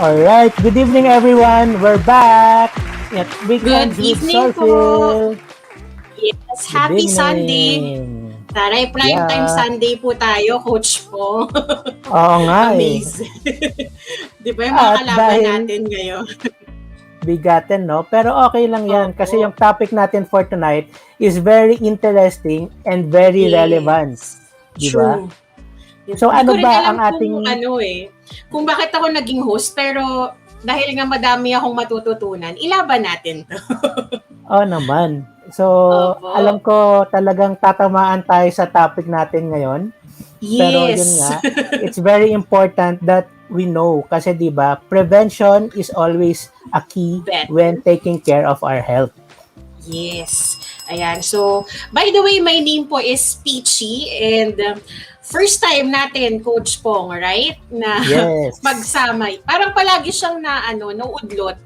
Alright, good evening everyone. We're back at Weekends Good with evening PsorPhil. Yes, Good happy Sunday. evening. Taray, prime time Sunday po tayo, Coach po. Oo nga Amazing. Di ba yung mga At kalaban dahil natin ngayon? bigatin, no? Pero okay lang yan kasi Opo. yung topic natin for tonight is very interesting and very relevant. Di ba? True. So Hindi ano ko rin ba alam ang ating... kung bakit ako naging host, pero dahil nga madami akong matututunan, ilaban natin to. Oh naman. So, Opo. alam ko talagang tatamaan tayo sa topic natin ngayon. Pero yun Yes. nga, it's very important that we know kasi 'di ba, prevention is always a key Better. when taking care of our health. Yes. Ayan. So, by the way, my name po is Peachy and first time natin, Coach Pong, right? Na Yes. magsama. Parang palagi siyang naudlot.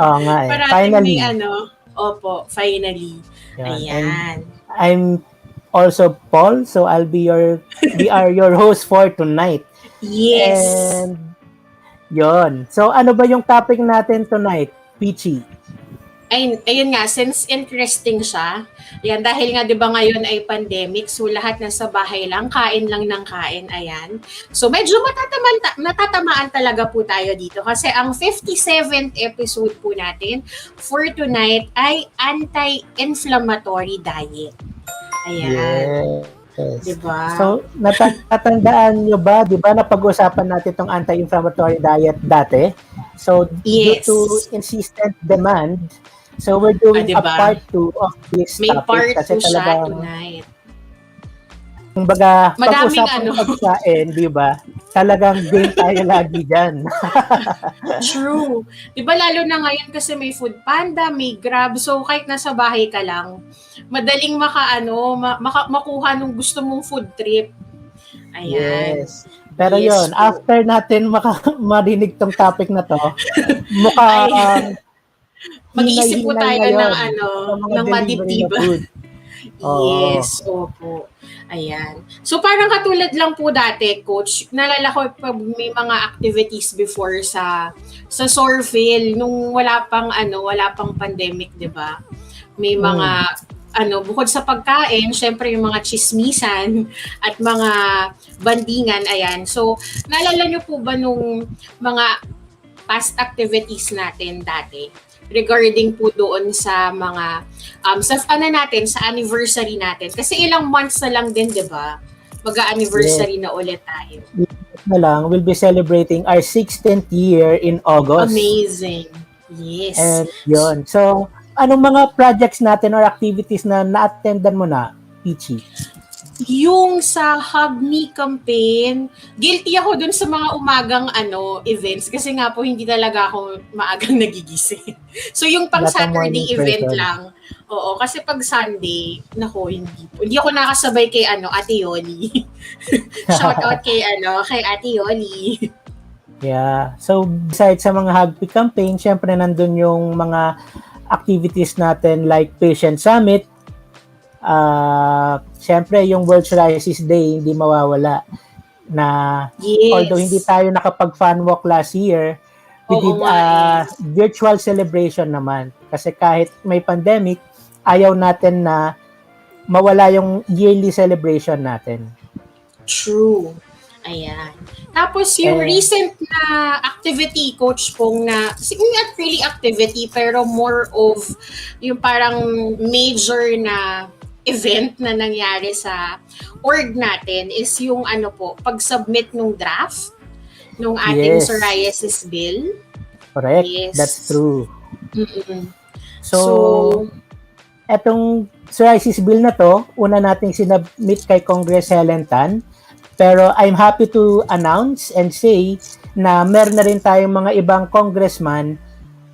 Oo nga eh. Parating Finally. may opo, finally. Yan. Ayan. And I'm also Paul, so we are your host for tonight. Yes. And yon. So ano ba yung topic natin tonight, Peachy? Ayun nga, since interesting siya, yan, dahil nga 'di ba ngayon ay pandemic, so lahat nasa bahay lang, kain lang ng kain, ayan. So medyo natatamaan talaga po tayo dito kasi ang 57th episode po natin for tonight ay anti-inflammatory diet. Ayan. Yes. Diba? So, natatandaan nyo ba, di ba, napag-usapan natin itong anti-inflammatory diet dati? So, Yes. due to insistent demand, so we're doing diba? a part 2 of this May topic. part Kasi 2 siya talagang, tonight. kumbaga, Madaming pag-usapan pagkain, di ba, talagang game tayo lagi dyan. True. Di ba lalo na ngayon kasi may Food Panda, may Grab, so kahit nasa bahay ka lang, madaling makuha nung gusto mong food trip. Ayan. Yes. Pero Yes, yun, po. after natin marinig tong topic na to, mukhang mag-iisip po tayo ngayon ng madibdib. Yes, opo. Ayan. So parang katulad lang po dati, Coach, nalala ko pag may mga activities before sa PsorPhil nung wala pang pandemic, 'di ba? May mga bukod sa pagkain, syempre yung mga chismisan at mga bandingan, ayan. So naalala niyo po ba nung mga past activities natin dati? Regarding po doon sa mga sa anniversary natin kasi ilang months na lang din, 'di ba? Mag-anniversary na ulit tayo. Na lang, we'll be celebrating our 16th year in August. Amazing. Yes. And yun. So, anong mga projects natin or activities na na-attendan mo na, Peachy? Yung sa Hug Me campaign, guilty ako dun sa mga umagang events kasi nga po hindi talaga ako maagang nagigising. So yung pang Saturday event lang. Oo, kasi pag Sunday, hindi ako nakasabay kay Ate Yoli. Shout out kay Ate Yoli. Yeah. So besides sa mga Hug Me campaign, syempre nandun yung mga activities natin like Patient Summit. Syempre yung World Psoriasis Day hindi mawawala na Yes. although hindi tayo nakapag-fun walk last year, we did a virtual celebration naman kasi kahit may pandemic, ayaw natin na mawala yung yearly celebration natin. True. Ayan. Tapos yung recent na activity, Coach Pong, na not really activity pero more of yung parang major na event na nangyari sa org natin is yung pag-submit ng draft ng ating psoriasis bill. Correct. Yes. That's true. Mm-mm. So, etong psoriasis bill na to, una nating sinubmit kay Congress Helen Tan. Pero I'm happy to announce and say na meron na rin tayong mga ibang congressman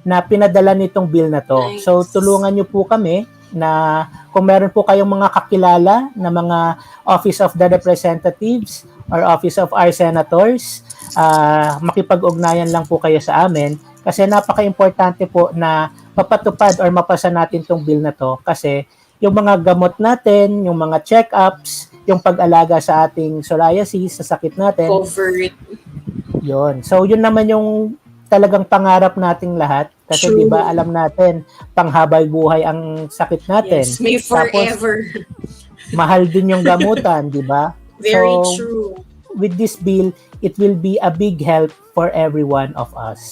na pinadala nitong bill na to. Nice. So, tulungan nyo po kami na kung meron po kayong mga kakilala na mga Office of the Representatives or Office of our Senators, makipag-ugnayan lang po kayo sa amin kasi napaka-importante po na mapatupad or mapasa natin tong bill na to kasi yung mga gamot natin, yung mga check-ups, yung pag-alaga sa ating psoriasis, sa sakit natin. Cover it. Yun. So, yun naman yung talagang pangarap nating lahat. Kasi True. 'di ba alam natin, panghabay buhay ang sakit natin. Yes, may forever. Tapos, mahal din yung gamutan, 'di ba? Very So, true. with this bill, it will be a big help for every one of us.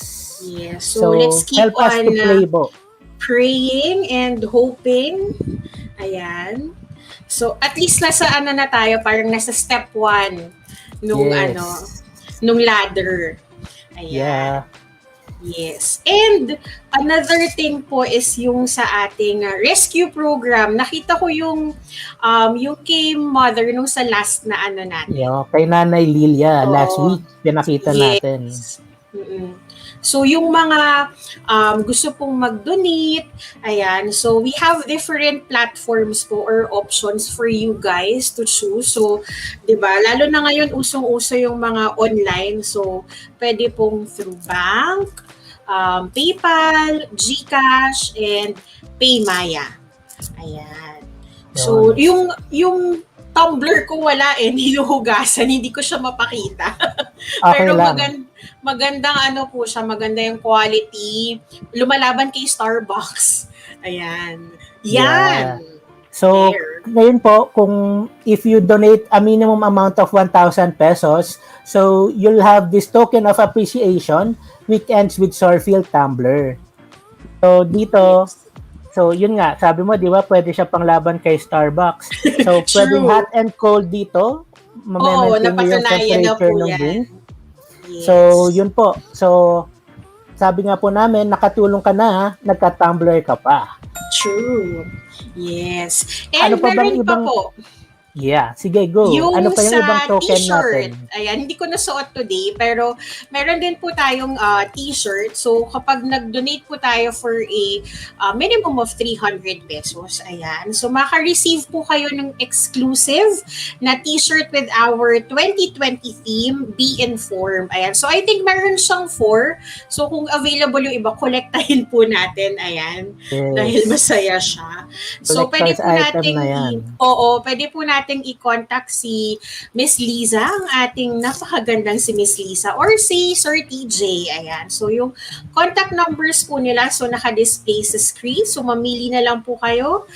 Yes, so let's keep help us to on pray po. praying and hoping. Ayan. So, at least nasa ano na tayo, parang nasa step 1 nung nung ladder. Ayan. Yeah. Yes. And another thing po is yung sa ating rescue program. Nakita ko yung kay mother nung sa last na ano natin. Yeah, kay Nanay Lilia last week pinakita natin. Mm-mm. So yung mga gusto pong mag-donate, ayan. So we have different platforms po or options for you guys to choose. So, 'di ba? Lalo na ngayon usong-uso yung mga online. So, pwede pong through bank, PayPal, GCash, and PayMaya. Ayan. So, yung tumbler ko wala niluhugasan, hindi ko siya mapakita. Okay Pero lang. magandang ano po siya, maganda yung quality. Lumalaban kay Starbucks. Ayan. Yan. Yeah. So, ngayon po, kung if you donate a minimum amount of 1,000 pesos, so you'll have this token of appreciation, Weekends with PsorPhil tumbler. So, dito, so yun nga, sabi mo, di ba, pwede siya panglaban kay Starbucks. So, pwedeng hot and cold dito. Oo, napatunayan na po ng yan. drink. Yes. So, yun po. So, sabi nga po namin, nakatulong ka na, nagka-tumbler ka pa. True. Yes. And ano pa bang meron ibang... pa po. Yeah, sige, go. Yung ano pa yung sa ibang token t-shirt, natin? ayan, hindi ko nasuot today, pero meron din po tayong t-shirt. So, kapag nag-donate po tayo for a minimum of 300 pesos, ayan. So, maka-receive po kayo ng exclusive na t-shirt with our 2020 theme, Be Informed. Ayan. So, I think meron siyang 4. So, kung available yung iba, kolektahin po natin, ayan. Yes. Dahil masaya siya. So, pwede po nating pwede po nating i-contact si Miss Liza, ang ating napakagandang si Miss Liza, or si Sir TJ. Ayan. So, yung contact numbers po nila, so naka-display sa screen. So, mamili na lang po kayo.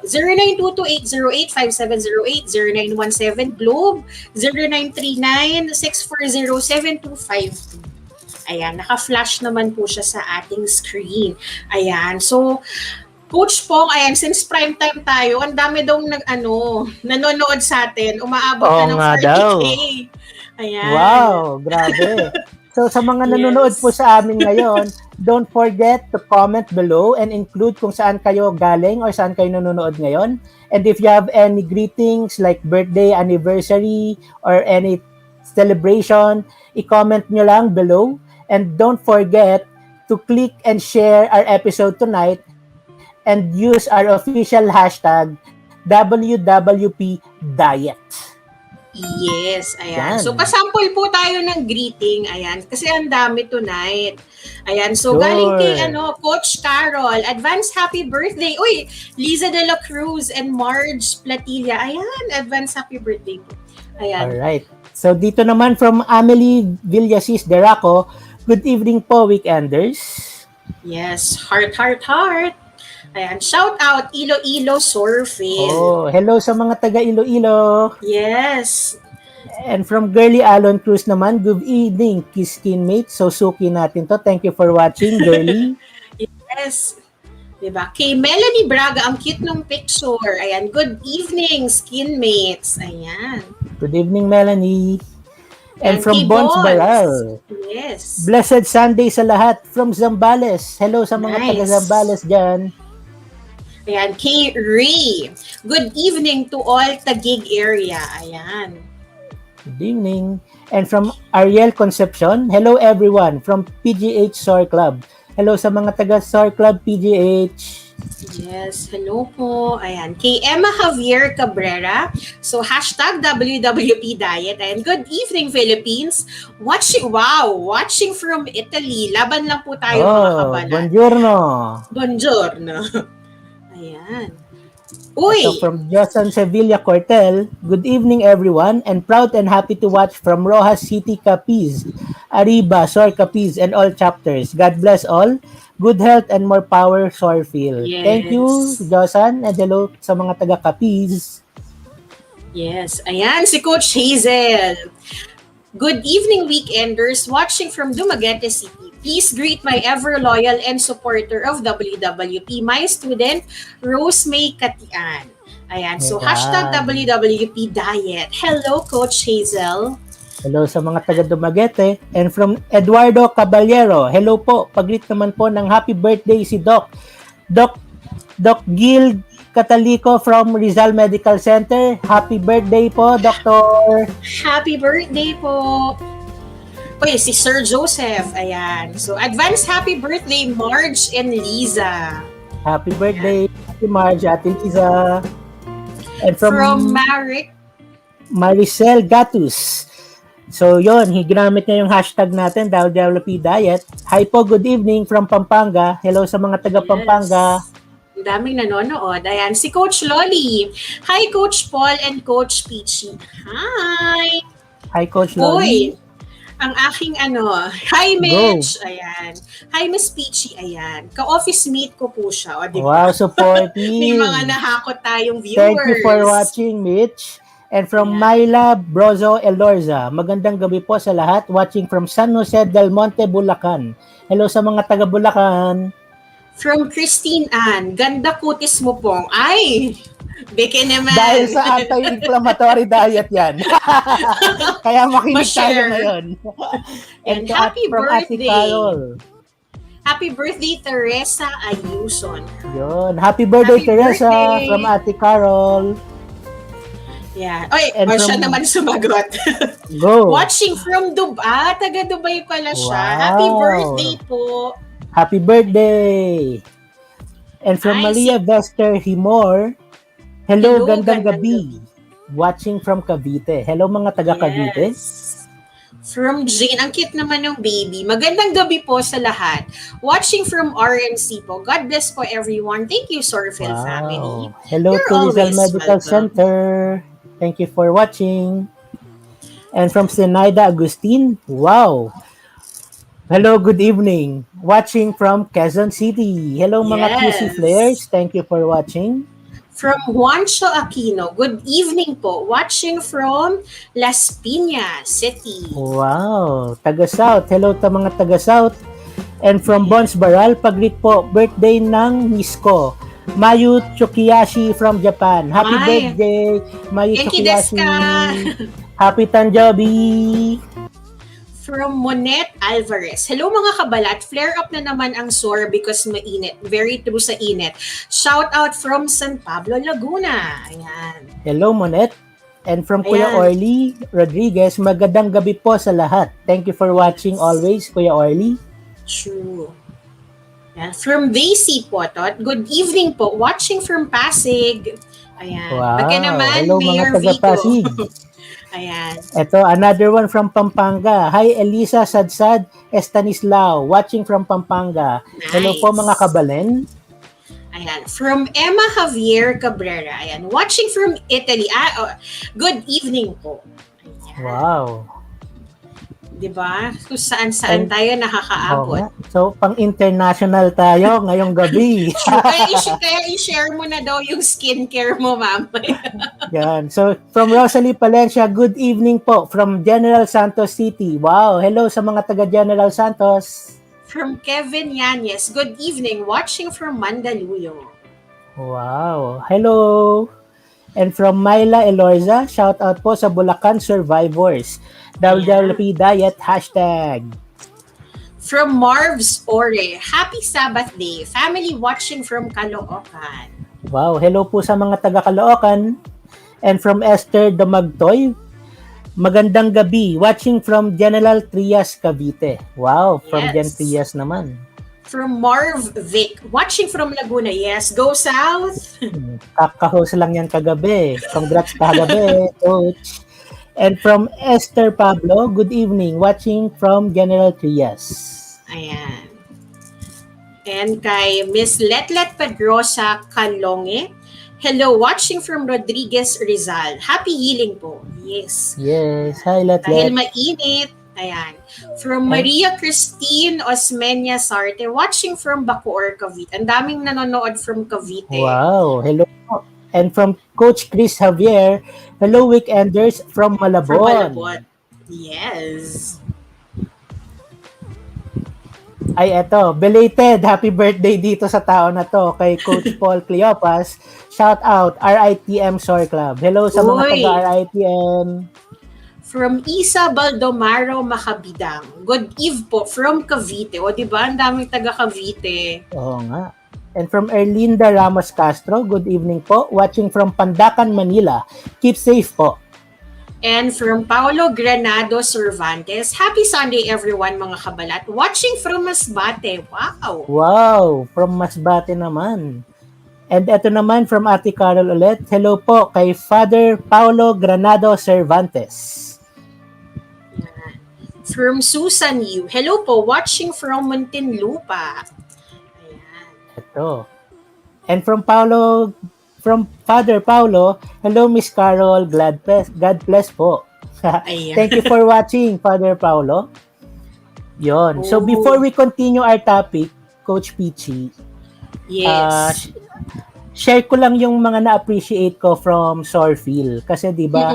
0922-808-5708, 0917 Globe, 0939-640-7252. Ayan, naka-flash naman po siya sa ating screen. Ayan. So, Coach Pong, ayan, since prime time tayo, ang dami daw nanonood sa atin. Umaabot na ng 40K. Ayan. Wow, grabe. So sa mga nanonood po sa amin ngayon, don't forget to comment below and include kung saan kayo galing or saan kayo nanonood ngayon. And if you have any greetings like birthday, anniversary, or any celebration, i-comment nyo lang below. And don't forget to click and share our episode tonight and use our official hashtag WWPDiet. Yes, ayan. So, pasample po tayo ng greeting. Ayan, kasi ang dami tonight. Ayan, so galing kay Coach Carol, advance happy birthday. Uy, Liza de la Cruz and Marge Platilla. Ayan, advance happy birthday po. Ayan. Alright. So, dito naman from Amelie Villasis Deraco, good evening po, weekenders. Yes, heart. Ayan, shout out Iloilo PsorPhil. Oh, hello sa mga taga Iloilo. Yes. And from Girly Alon Cruz naman, good evening, Skinmate. So, suki natin to. Thank you for watching, Girly. Yes. Diba? Kay Melanie Braga, ang cute nung picture. Ayan, good evening, Skinmates. Ayan. Good evening, Melanie. And from Bons Bons. Baral. Yes. Blessed Sunday sa lahat from Zambales. Hello sa mga taga Zambales dyan. Ayan, kay Ray. Good evening to all Taguig area. Ayan. Good evening. And from Ariel Concepcion, hello everyone from PGH SOR Club. Hello sa mga taga SOR Club PGH. Yes, hello po. Ayan, kay Emma Javier Cabrera. So, hashtag WWP Diet. And good evening, Philippines. Watching from Italy. Laban lang po tayo mga kabalan. Buongiorno. Buongiorno. Ayan. Ito Uy! from Josan Sevilla Cortel. Good evening everyone and proud and happy to watch from Rojas City, Capiz, Arriba, Sor Capiz and all chapters. God bless all. Good health and more power, PsorPhil. Thank you, Yes. Josan, and hello sa mga taga Capiz. Yes. Ayan, si Coach Hazel. Good evening, weekenders watching from Dumaguete City. Please greet my ever-loyal and supporter of WWP, my student, Rose May Katian. Ayan, so hashtag WWP Diet. Hello, Coach Hazel. Hello sa mga taga Dumaguete. And from Eduardo Caballero, hello po. Pag-greet naman po ng happy birthday si Doc Gil Catalico from Rizal Medical Center. Happy birthday po, Doctor. Happy birthday po. Uy, si Sir Joseph. Ayan. So, advance happy birthday, Marge and Liza. Happy birthday, Ate Marge, Ate Liza. And From Maricel Gatus. So, yon, ginamit niya yung hashtag natin, WWP Diet. Hi po, good evening from Pampanga. Hello sa mga taga Pampanga. Daming nanonood. Ayan, si Coach Loli. Hi, Coach Paul and Coach Peachy. Hi! Hi, Coach Loli. Uy, ang aking hi, Mitch. Ayan. Hi, Miss Peachy. Ayan. Ka-office mate ko po siya. O, diba? Wow, supportive. May mga nahakot tayong viewers. Thank you for watching, Mitch. And from Myla Brozo Elorza, magandang gabi po sa lahat. Watching from San Jose del Monte, Bulacan. Hello sa mga taga Bulacan. From Christine Ann, ganda kutis mo pong. Ay, beke naman. Dahil sa anti-inflammatory diet yan. Kaya makinig tayo ngayon. And happy birthday. Happy birthday, Teresa Ayuson. Yun. Happy birthday, Teresa, from Ate Carol. Yeah. Oy, siya naman sumagot. Go. Watching from Dubai. Taga Dubai pala siya. Wow. Happy birthday po. Happy birthday! And from Maria Vester Himor, hello, gandang gabi. Watching from Cavite. Hello mga taga Cavite. From Jane, ang cute naman ng baby. Magandang gabi po sa lahat. Watching from RNC po. God bless po everyone. Thank you, PsorPhil family. Hello to Rizal Medical Center. Thank you for watching. And from Senaida Agustin, wow. Hello, good evening. Watching from Quezon City. Hello mga QC Flares. Thank you for watching. From Juancho Aquino, good evening po. Watching from Las Piñas City. Wow, taga South. Hello ta mga taga South. And from Bons Baral, pag-greet po, birthday ng miss ko. Mayu Chukiyashi from Japan. Happy birthday, Mayu Chukiyashi. Happy Tanjobi. From Monet Alvarez. Hello mga kabalat, flare up na naman ang sore because mainit. Very true sa init. Shout out from San Pablo, Laguna. Ayan. Hello Monet. And from Kuya Orly Rodriguez, magandang gabi po sa lahat. Thank you for watching always, Kuya Orly. True. Ayan. From Daisy po, Tot. Good evening po. Watching from Pasig. Ayan. Wow. Bagay naman, hello Mayor mga taga Pasig. Ayan. Ito, another one from Pampanga. Hi, Elisa Sadsad Estanislao, watching from Pampanga. Nice. Hello po mga kabalen. Ayan. From Emma Javier Cabrera. Ayan. Watching from Italy. Good evening po. Ayan. Wow. Diba? Kung saan-saan tayo nakakaabot. So, pang-international tayo ngayong gabi. Kaya i-share mo na daw yung skincare mo, ma'am. Yan. So, from Rosalie Palencia, good evening po from General Santos City. Wow. Hello sa mga taga General Santos. From Kevin Yanez, good evening. Watching from Mandaluyong. Wow. Hello. And from Myla Elorza, shout out po sa Bulacan Survivors. WWP Diet hashtag. From Marv's Ore, happy Sabbath day. Family watching from Caloocan. Wow, hello po sa mga taga Caloocan. And from Esther Domagtoy, magandang gabi. Watching from General Trias, Cavite. Wow, from Gen Trias naman. From Marv Vic, watching from Laguna. Yes, go south. Kaka-host lang yan kagabi. Congrats kagabi, coach. And from Esther Pablo, good evening. Watching from General Trias. Ayan. And kay Miss Letlet Pedrosa Calonge, Hello, watching from Rodriguez Rizal. Happy healing po. Yes. Yes. Hi, Dahil Let. mainit. Ayan. From Maria Christine Osmeña Sarte, watching from Bacoor, Cavite. Ang daming nanonood from Cavite. Wow. Hello. And from Coach Chris Javier, hello weekenders from Malabon. From Malabon. Yes. Ay, eto, belated happy birthday dito sa tao na to kay Coach Paul Cleopas. Shout out, RITM Sor Club. Hello sa mga taga-RITM. From Isa Baldomaro Macabidang. Good eve po from Cavite. O diba, ang daming taga Cavite. Oo nga. And from Erlinda Ramos Castro, good evening po. Watching from Pandacan, Manila. Keep safe po. And from Paolo Granado Cervantes, happy Sunday everyone mga kabalat. Watching from Masbate. Wow! Wow! From Masbate naman. And ito naman from Ate Carol ulit. Hello po kay Father Paolo Granado Cervantes. From Susan Yu. Hello po, watching from Muntinlupa. Ayan. Ito. And from Father Paulo, hello Miss Carol, God bless po. Thank you for watching, Father Paulo. Yon. So before we continue our topic, Coach Peachy, yes. Share ko lang yung mga na-appreciate ko from PsorPhil. Kasi di ba,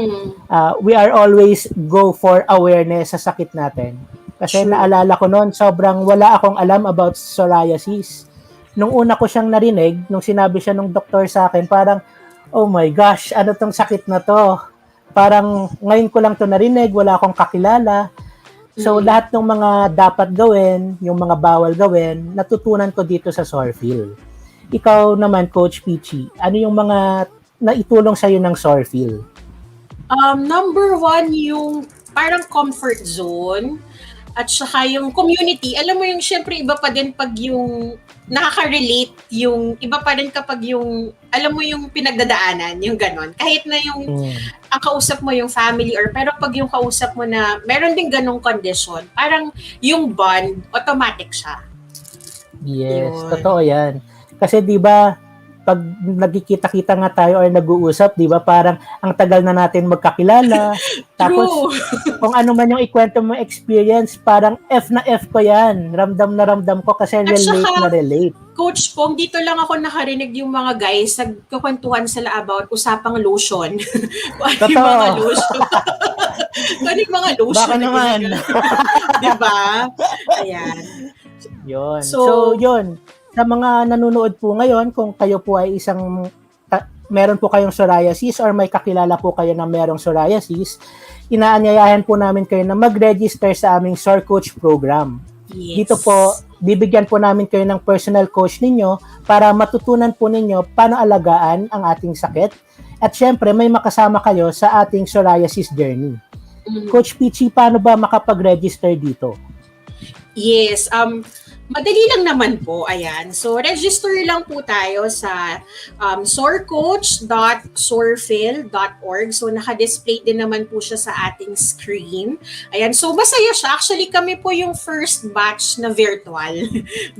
we are always go for awareness sa sakit natin. Kasi naalala ko noon, sobrang wala akong alam about psoriasis. Nung una ko siyang narinig, nung sinabi siya nung doktor sa akin, parang, oh my gosh, ano tong sakit na to? Parang ngayon ko lang to narinig, wala akong kakilala. So lahat ng mga dapat gawin, yung mga bawal gawin, natutunan ko dito sa PsorPhil. Ikaw naman, Coach Peachy, ano yung mga naitulong sa'yo ng PsorPhil? Number one, yung parang comfort zone at saka yung community. Alam mo yung syempre iba pa din pag yung nakaka-relate, yung iba pa rin kapag yung, alam mo yung pinagdadaanan, yung ganon. Kahit na yung ang kausap mo yung family pero pag yung kausap mo na meron din ganong condition, parang yung bond, automatic siya. Yes, totoo yan. Kasi 'di ba pag nagkikita-kita nga tayo or nag-uusap, 'di ba, parang ang tagal na natin magkakilala. Tapos kung ano man yung ikwento mo experience, parang F na F ko 'yan. Ramdam na ramdam ko kasi relate. Coach Pong, dito lang ako nakarinig yung mga guys nagkukwentuhan sila about usapang lotion. Ano yung mga lotion? Ano yung mga lotion? Baka naman. 'Di ba? Ayan. Yun. So yun. Sa mga nanonood po ngayon, kung kayo po ay meron po kayong psoriasis or may kakilala po kayo na merong psoriasis, inaanyayahan po namin kayo na mag-register sa aming Psor Coach program. Yes. Dito po, bibigyan po namin kayo ng personal coach ninyo para matutunan po ninyo paano alagaan ang ating sakit. At syempre, may makasama kayo sa ating psoriasis journey. Coach Peachy, paano ba makapag-register dito? Yes, madali lang naman po, ayan. So, register lang po tayo sa psorcoach.psorphil.org. So, naka-display din naman po siya sa ating screen. Ayan, so masaya siya. Actually, kami po yung first batch na virtual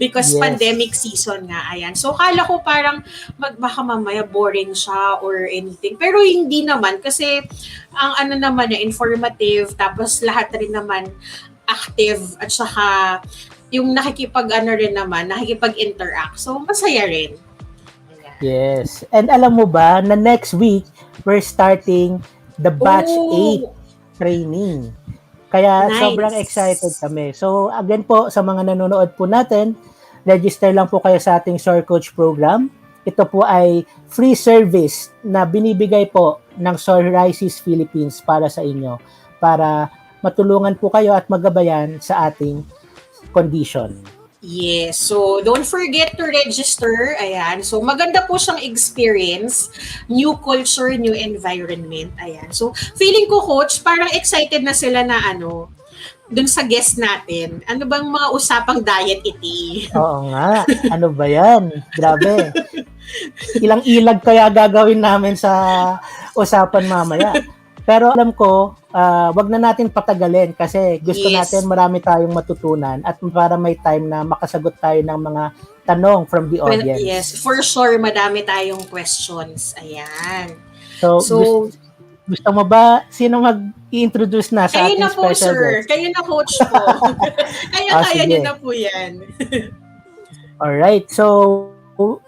because pandemic season nga, ayan. So, kala ko parang baka mamaya boring siya or anything. Pero hindi naman kasi ang ano naman na informative, tapos lahat rin naman active at saka yung nakikipag-interact. So, masaya rin. Ayan. Yes. And alam mo ba, na next week, we're starting the batch 8 training. Kaya sobrang excited kami. So, again po, sa mga nanonood po natin, register lang po kayo sa ating Psor Coach program. Ito po ay free service na binibigay po ng Psoriasis Philippines para sa inyo. Para matulungan po kayo at magabayan sa ating condition. Yes. So, don't forget to register. Ayan. So, maganda po siyang experience. New culture, new environment. Ayan. So, feeling ko, Coach, parang excited na sila na dun sa guest natin. Ano bang mga usapang diet iti? Oo nga. Ano ba yan? Grabe. Ilang ilag kaya gagawin namin sa usapan mamaya. Pero alam ko, wag na natin patagalin kasi gusto Yes. natin marami tayong matutunan at para may time na makasagot tayo ng mga tanong from the audience. Yes, for sure, madami tayong questions. Ayan. So, So, gusto mo ba, sino mag-i-introduce na sa kayo ating na po, special sir. guest? Kayo na, coach po. Kaya niyo sige. na po yan. Alright, so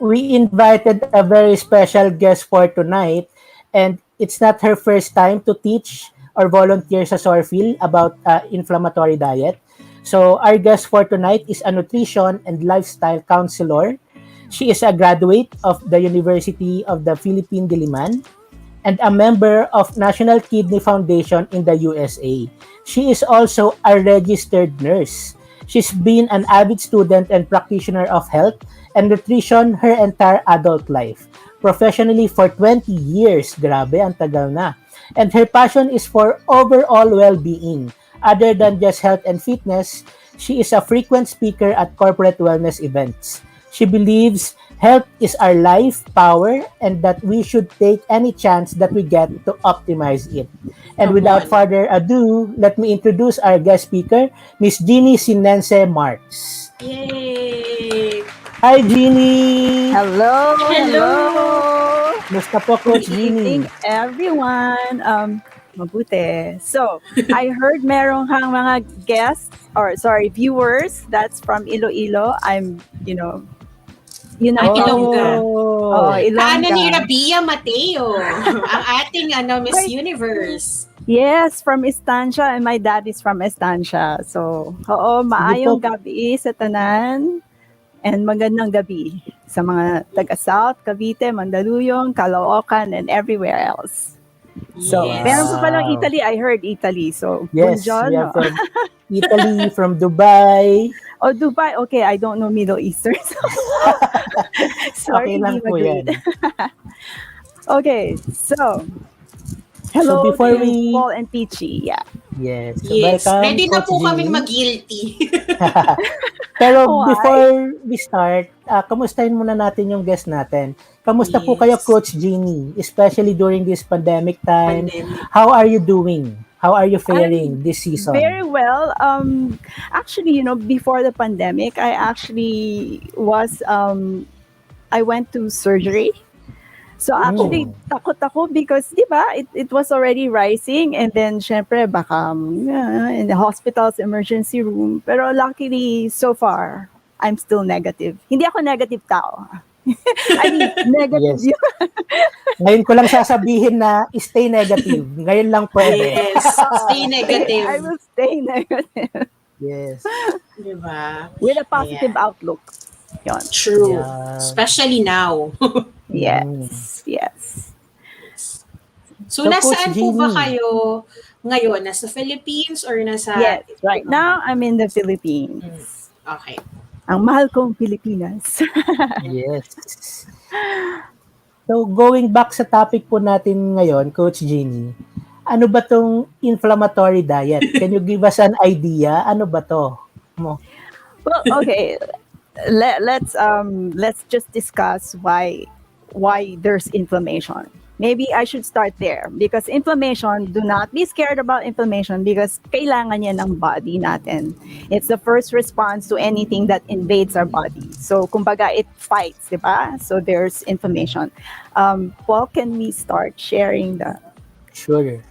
we invited a very special guest for tonight, and it's not her first time to teach or volunteer sa PsorPhil about inflammatory diet. So our guest for tonight is a nutrition and lifestyle counselor. She is a graduate of the University of the Philippine Diliman and a member of National Kidney Foundation in the USA. She is also a registered nurse. She's been an avid student and practitioner of health and nutrition her entire adult life. Professionally for 20 years, grabe, ang tagal na. And her passion is for overall well-being. Other than just health and fitness, she is a frequent speaker at corporate wellness events. She believes health is our life power and that we should take any chance that we get to optimize it. And without further ado, let me introduce our guest speaker, Miss Ginny Sinense-Marksl. Yay! Hi, Ginny! Hello! Musta po, Coach Good Ginny? evening, everyone. Mabuti. So, I heard merong kang mga guests, viewers, that's from Iloilo. I'm, Ilongga. Ilongga. Ano ni Rabia Mateo, ang ating Miss Universe. Yes, from Estancia, and my dad is from Estancia. So, maayong gabi sa tanan, and magandang gabi sa mga taga-South, Cavite, Mandaluyong, Caloocan, and everywhere else. So, meron pa palang Italy. I heard Italy. So, yes, we buongiorno. are from Italy, from Dubai. Oh, Dubai. Okay, I don't know Middle Eastern. Sorry, okay lang po yan. Okay, so, hello so before to Paul and Peachy. Yeah. Yes. So Yes. welcome, Ready na Coach po Ginny. kaming mag-guilty. Pero before we start, kamustahin muna natin yung guest natin. Kamusta po kayo, Coach Ginny? Especially during this pandemic time. How are you doing? How are you faring this season? Very well. Actually, before the pandemic, I actually was, I went to surgery. So actually, takot ako because, di ba, it was already rising, and then, syempre, baka in the hospital's emergency room. Pero luckily, so far, I'm still negative. Hindi ako negative tao. I mean, negative. Yes. Ngayon ko lang sasabihin na stay negative. Ngayon lang pwede. Yes, stay negative. I will stay negative. Yes. Diba? With a positive outlook. Yon. True. Yeah. Especially now. Yes. Yes. So nasaan po ba kayo ngayon? Nasa Philippines or nasa... Yes. Right now, I'm in the Philippines. Okay. Ang mahal kong Pilipinas. Yes. So, going back sa topic po natin ngayon, Coach Ginny, ano ba tong inflammatory diet? Can you give us an idea? Ano ba to? Well, okay. Let's just discuss why there's inflammation. Maybe I should start there because inflammation, do not be scared about inflammation because kailangan yan ng body natin. It's the first response to anything that invades our body. So, kumbaga, it fights, di ba? So, there's inflammation. Paul, can we start sharing the... Sure.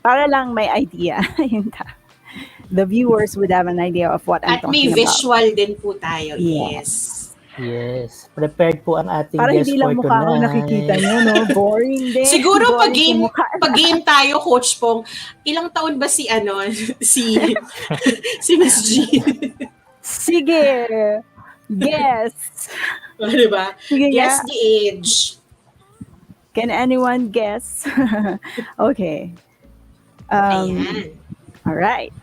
Para lang may idea. The viewers would have an idea of what I'm talking about. At may visual din po tayo. Yes. Yes. Prepared po ang ating Para guest hindi lang for mukha tonight. ko nakikita nyo, no? Boring din. Siguro Boring pag game tayo, Coach Pong, ilang taon ba si si Miss G? Sige. Guess. Diba? Sige Guess nga. the age. Can anyone guess? Okay. Ayan. All right.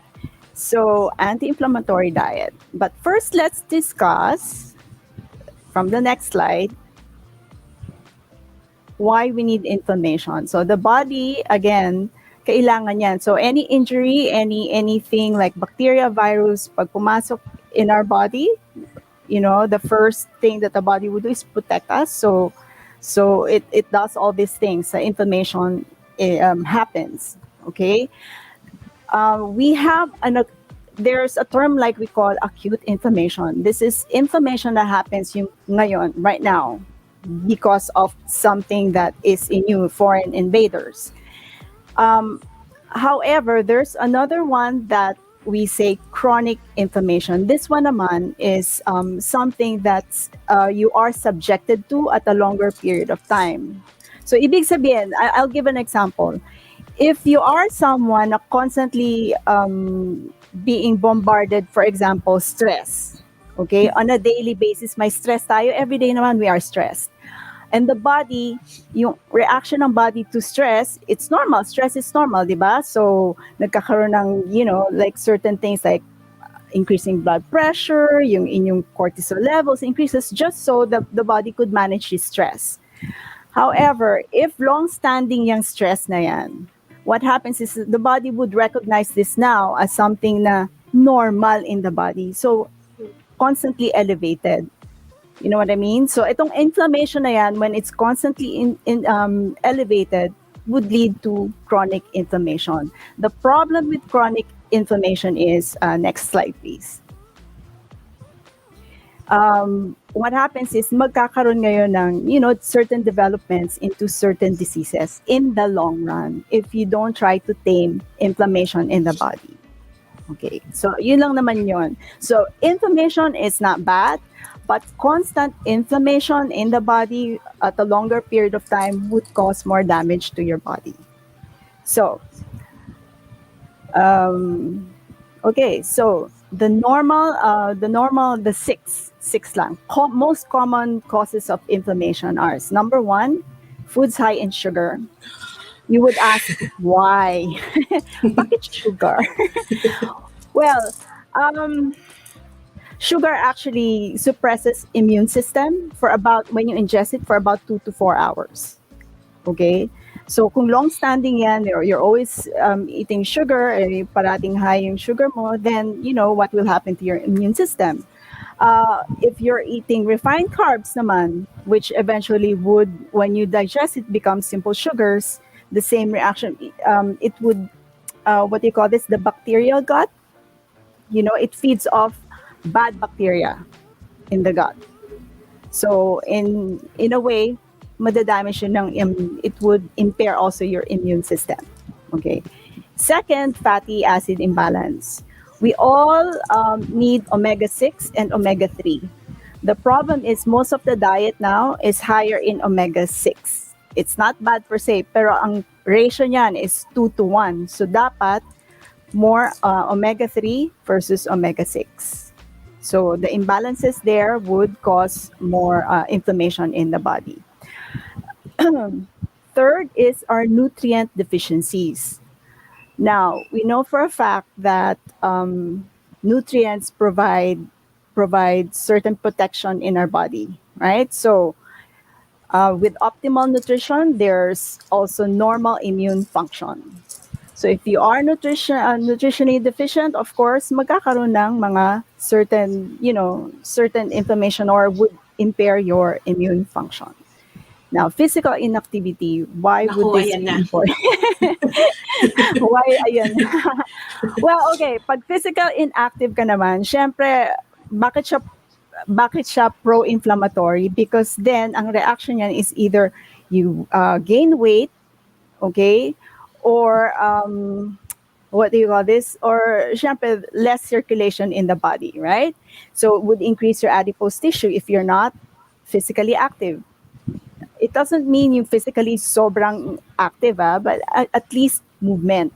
So, anti-inflammatory diet. But first, let's discuss from the next slide why we need inflammation. So, the body, again, kailangan yan. So, any injury, anything like bacteria, virus, pag pumasok in our body, the first thing that the body would do is protect us. So it does all these things. Inflammation happens. Okay, we have there's a term like we call acute inflammation. This is inflammation that happens ngayon, right now, because of something that is in you, foreign invaders. However, there's another one that we say chronic inflammation. This one naman is something that you are subjected to at a longer period of time. So ibig sabihin, I'll give an example. If you are someone na constantly being bombarded, for example, stress, okay, on a daily basis, may stress tayo, every day naman we are stressed. And the body, yung reaction ng body to stress, it's normal. Stress is normal, di ba? So, nagkakaroon ng, like certain things like increasing blood pressure, yung inyong cortisol levels increases just so that the body could manage this stress. However, if long-standing yung stress na yan, what happens is the body would recognize this now as something na normal in the body. So, constantly elevated. You know what I mean? So, itong inflammation na yan, when it's constantly elevated, would lead to chronic inflammation. The problem with chronic inflammation is, next slide please. What happens is magkakaroon ngayon ng, certain developments into certain diseases in the long run if you don't try to tame inflammation in the body. Okay, so yun lang naman yun. So inflammation is not bad, but constant inflammation in the body at a longer period of time would cause more damage to your body. So, okay, so the six lang. Most common causes of inflammation are, number one, foods high in sugar. You would ask, why? Bakit sugar? Well, sugar actually suppresses immune system when you ingest it for about 2 to 4 hours. Okay? So kung long-standing yan, you're always eating sugar, parating high yung sugar mo, then what will happen to your immune system. If you're eating refined carbs naman, which eventually would, when you digest it, become simple sugars, the same reaction, it would, the bacterial gut, it feeds off bad bacteria in the gut. So in a way, madadamage yun it would impair also your immune system. Okay. Second, fatty acid imbalance. We all need omega-6 and omega-3. The problem is most of the diet now is higher in omega-6. It's not bad per se, pero ang ratio niyan is 2 to 1. So dapat more omega-3 versus omega-6. So the imbalances there would cause more inflammation in the body. Third is our nutrient deficiencies. Now, we know for a fact that nutrients provide certain protection in our body, right? So with optimal nutrition, there's also normal immune function. So if you are nutritionally deficient, of course, magkakaroon ng mga certain inflammation or would impair your immune function. Now, physical inactivity, why would this be important? Why, ayan. Well, okay, pag physical inactive ka naman, syempre, bakit siya pro-inflammatory? Because then, ang reaction niyan is either you gain weight, okay, or what do you call this? Or syempre, less circulation in the body, right? So it would increase your adipose tissue if you're not physically active. It doesn't mean you physically sobrang active, but at least movement.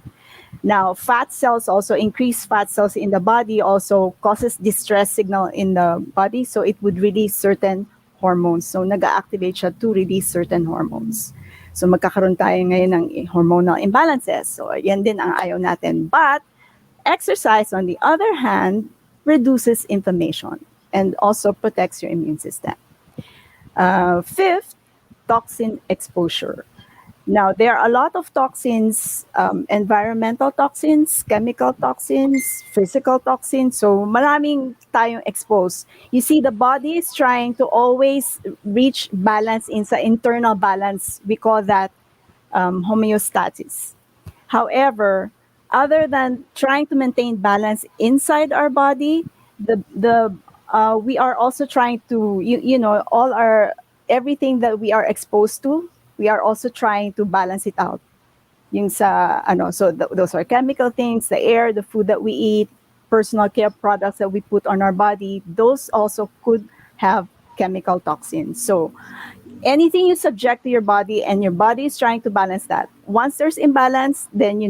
Now, increased fat cells in the body also causes distress signal in the body. So it would release certain hormones. So nag-activate siya to release certain hormones. So magkakaroon tayo ngayon ng hormonal imbalances. So yan din ang ayaw natin. But exercise, on the other hand, reduces inflammation and also protects your immune system. Fifth, toxin exposure. Now, there are a lot of toxins, environmental toxins, chemical toxins, physical toxins. So, maraming tayong exposed. You see, the body is trying to always reach balance, internal balance. We call that homeostasis. However, other than trying to maintain balance inside our body, the we are also trying to all our everything that we are exposed to, we are also trying to balance it out. Yung sa so those are chemical things, the air, the food that we eat, personal care products that we put on our body, those also could have chemical toxins. So anything you subject to your body and your body is trying to balance that. Once there's imbalance, then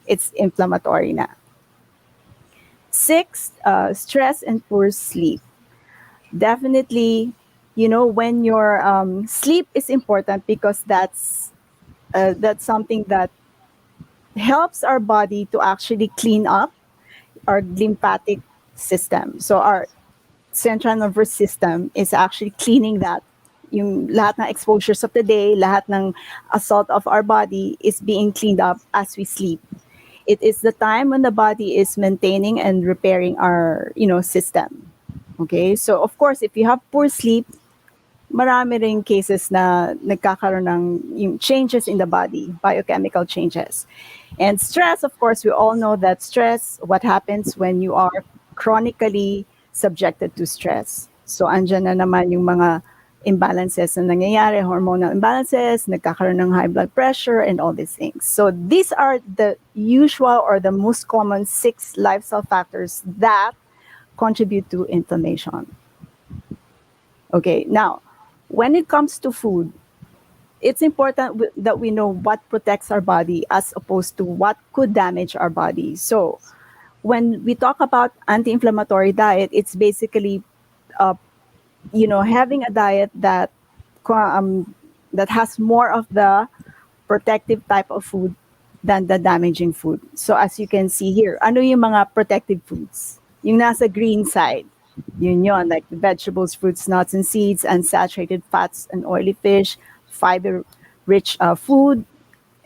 it's inflammatory na. 6, stress and poor sleep. Definitely, when your sleep is important because that's something that helps our body to actually clean up our lymphatic system. So our central nervous system is actually cleaning that. Yung lahat ng exposures of the day, lahat ng assault of our body is being cleaned up as we sleep. It is the time when the body is maintaining and repairing our, system. Okay? So of course, if you have poor sleep, marami ring cases na nagkakaroon ng yung changes in the body, biochemical changes. And stress, of course, we all know that stress, what happens when you are chronically subjected to stress. So andyan na naman yung mga imbalances na nangyayari, hormonal imbalances, nagkakaroon ng high blood pressure, and all these things. So these are the usual or the most common 6 lifestyle factors that contribute to inflammation. Okay, now, when it comes to food, it's important that we know what protects our body as opposed to what could damage our body. So when we talk about anti-inflammatory diet, it's basically, having a diet that has more of the protective type of food than the damaging food. So as you can see here, ano yung mga protective foods? Yung nasa green side. Yun, like vegetables, fruits, nuts, and seeds, unsaturated fats and oily fish, fiber-rich food,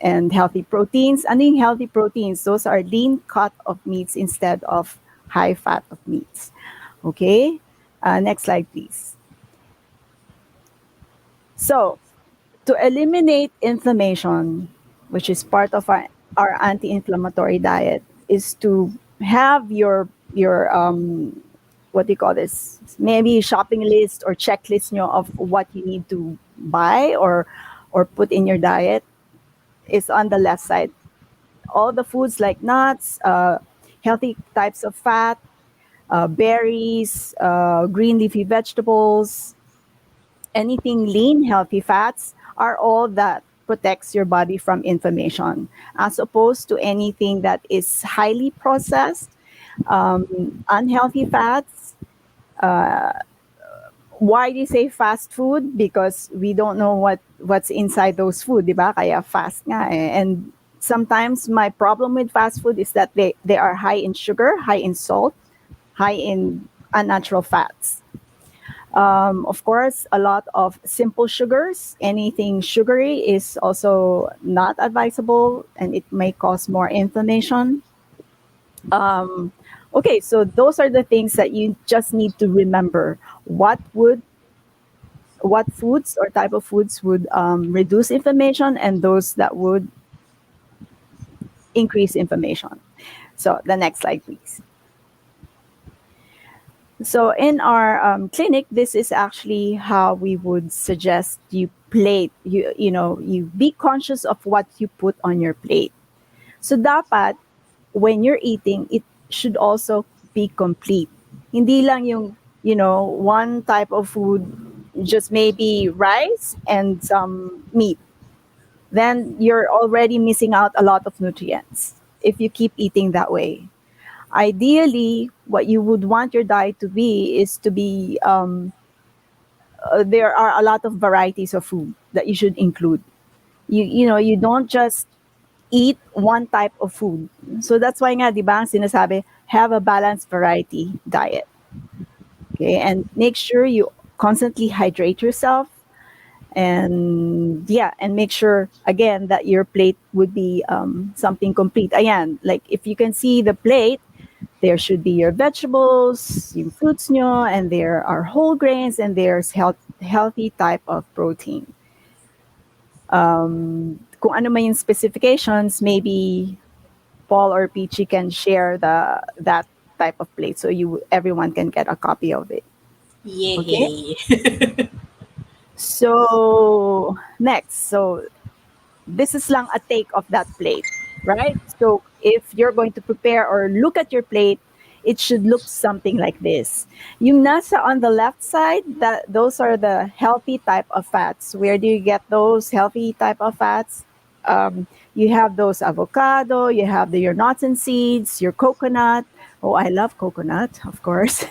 and healthy proteins. Ano yung healthy proteins? Those are lean cut of meats instead of high fat of meats. Okay? Next slide, please. So, to eliminate inflammation, which is part of our anti-inflammatory diet, is to have your what do you call this? Maybe shopping list or checklist of what you need to buy or put in your diet is on the left side. All the foods like nuts, healthy types of fat, berries, green leafy vegetables, anything lean, healthy fats are all that protects your body from inflammation, as opposed to anything that is highly processed, unhealthy fats. Why do you say fast food? Because we don't know what's inside those food, diba? Kaya fast nga eh. And sometimes my problem with fast food is that they are high in sugar, high in salt, high in unnatural fats. Of course, a lot of simple sugars. Anything sugary is also not advisable, and it may cause more inflammation. Okay, so those are the things that you just need to remember. What foods or type of foods would reduce inflammation, and those that would increase inflammation. So the next slide, please. So in our clinic, this is actually how we would suggest you plate. You be conscious of what you put on your plate. So dapat, when you're eating, it should also be complete. Hindi lang yung, one type of food, just maybe rice and some meat. Then you're already missing out a lot of nutrients if you keep eating that way. Ideally, what you would want your diet to be is to be, there are a lot of varieties of food that you should include. You don't just eat one type of food. So that's why nga, di ba, ang sinasabi, have a balanced variety diet. Okay, and make sure you constantly hydrate yourself. And make sure, again, that your plate would be something complete. Ayan, like if you can see the plate, there should be your vegetables, yung fruits nyo, and there are whole grains, and there's healthy type of protein. Kung ano man yung specifications, maybe Paul or Peachy can share that type of plate so everyone can get a copy of it. Yay. So next, this is lang a take of that plate, right? So if you're going to prepare or look at your plate, it should look something like this. Yung nasa on the left side, those are the healthy type of fats. Where do you get those healthy type of fats? You have those avocado, you have your nuts and seeds, your coconut. Oh, I love coconut, of course.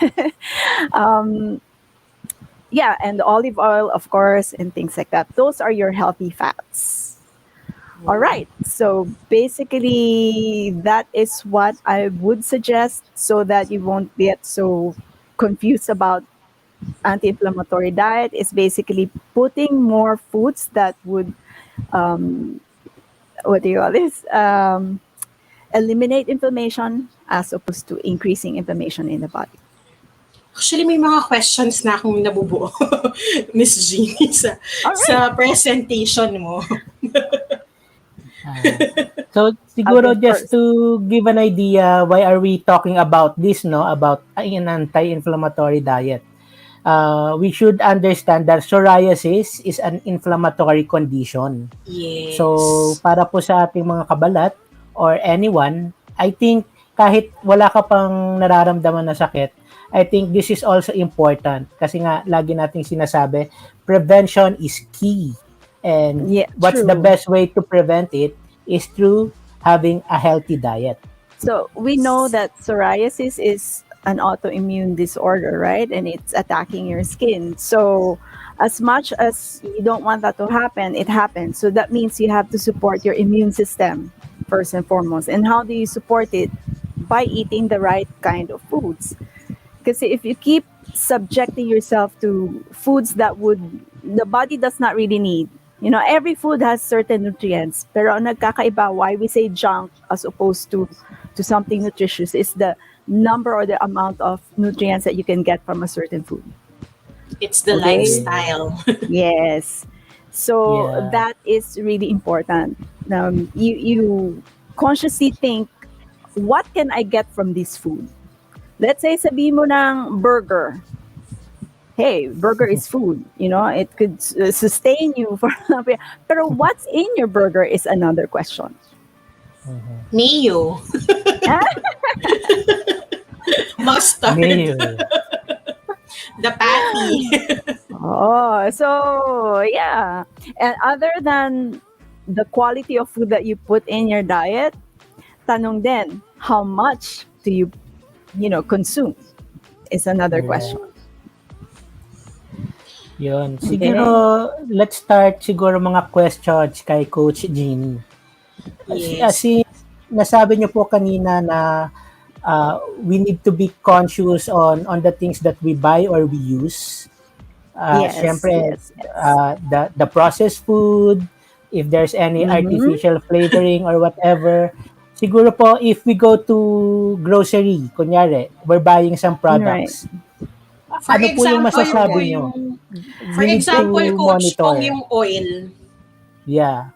Yeah, and olive oil, of course, and things like that. Those are your healthy fats. All right. So basically, that is what I would suggest so that you won't get so confused about anti-inflammatory diet. Is basically putting more foods that would, what do you call this? Eliminate inflammation as opposed to increasing inflammation in the body. Actually, may mga questions na akong nabubuo, Miss Ginny, sa presentation mo. So siguro just to give an idea, why are we talking about this, no? About an anti-inflammatory diet. We should understand that psoriasis is an inflammatory condition. Yes. So para po sa ating mga kabalat or anyone, I think kahit wala ka pang nararamdaman na sakit, I think this is also important kasi nga lagi nating sinasabi, prevention is key. And what's the best way to prevent it is through having a healthy diet. So we know that psoriasis is an autoimmune disorder, right? And it's attacking your skin. So as much as you don't want that to happen, it happens. So that means you have to support your immune system first and foremost. And how do you support it? By eating the right kind of foods. Because if you keep subjecting yourself to foods that the body does not really need, every food has certain nutrients. Pero ang nagkakaiba, why we say junk as opposed to something nutritious, is the number or the amount of nutrients that you can get from a certain food. It's the lifestyle. Yes. So that is really important. You consciously think, what can I get from this food? Let's say sabihin mo ng burger. Hey, burger is food. It could sustain you for pero what's in your burger is another question. Mayo. Mustard. Mayo. The patty. So yeah. And other than the quality of food that you put in your diet, tanong din, how much do you consume is another question. Yun. Siguro, let's start siguro mga questions kay Coach Jean. Yes. Kasi nasabi niyo po kanina na we need to be conscious on the things that we buy or we use. Siyempre, the processed food, if there's any artificial flavoring or whatever. Siguro po, if we go to grocery, kunyari, we're buying some products. For ano example, po yung masasabi nyo? For example, Coach, kung yung oil. Yeah.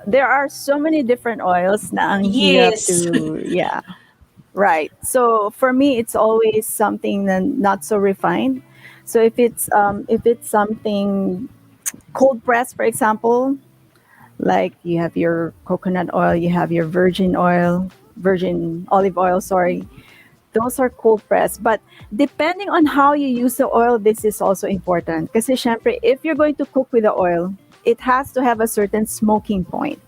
There are so many different oils na ang hirap to, right. So for me, it's always something not so refined. So if it's something cold pressed, for example, like you have your coconut oil, you have your virgin olive oil, sorry. Those are cold pressed. But depending on how you use the oil, this is also important. Kasi syempre, if you're going to cook with the oil, it has to have a certain smoking point.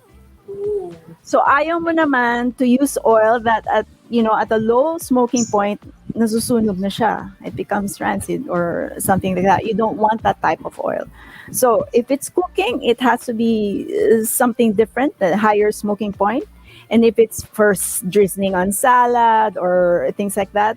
So ayaw mo naman to use oil that at a low smoking point, nasusunog na siya. It becomes rancid or something like that. You don't want that type of oil. So if it's cooking, it has to be something different, a higher smoking point. And if it's for drizzling on salad or things like that,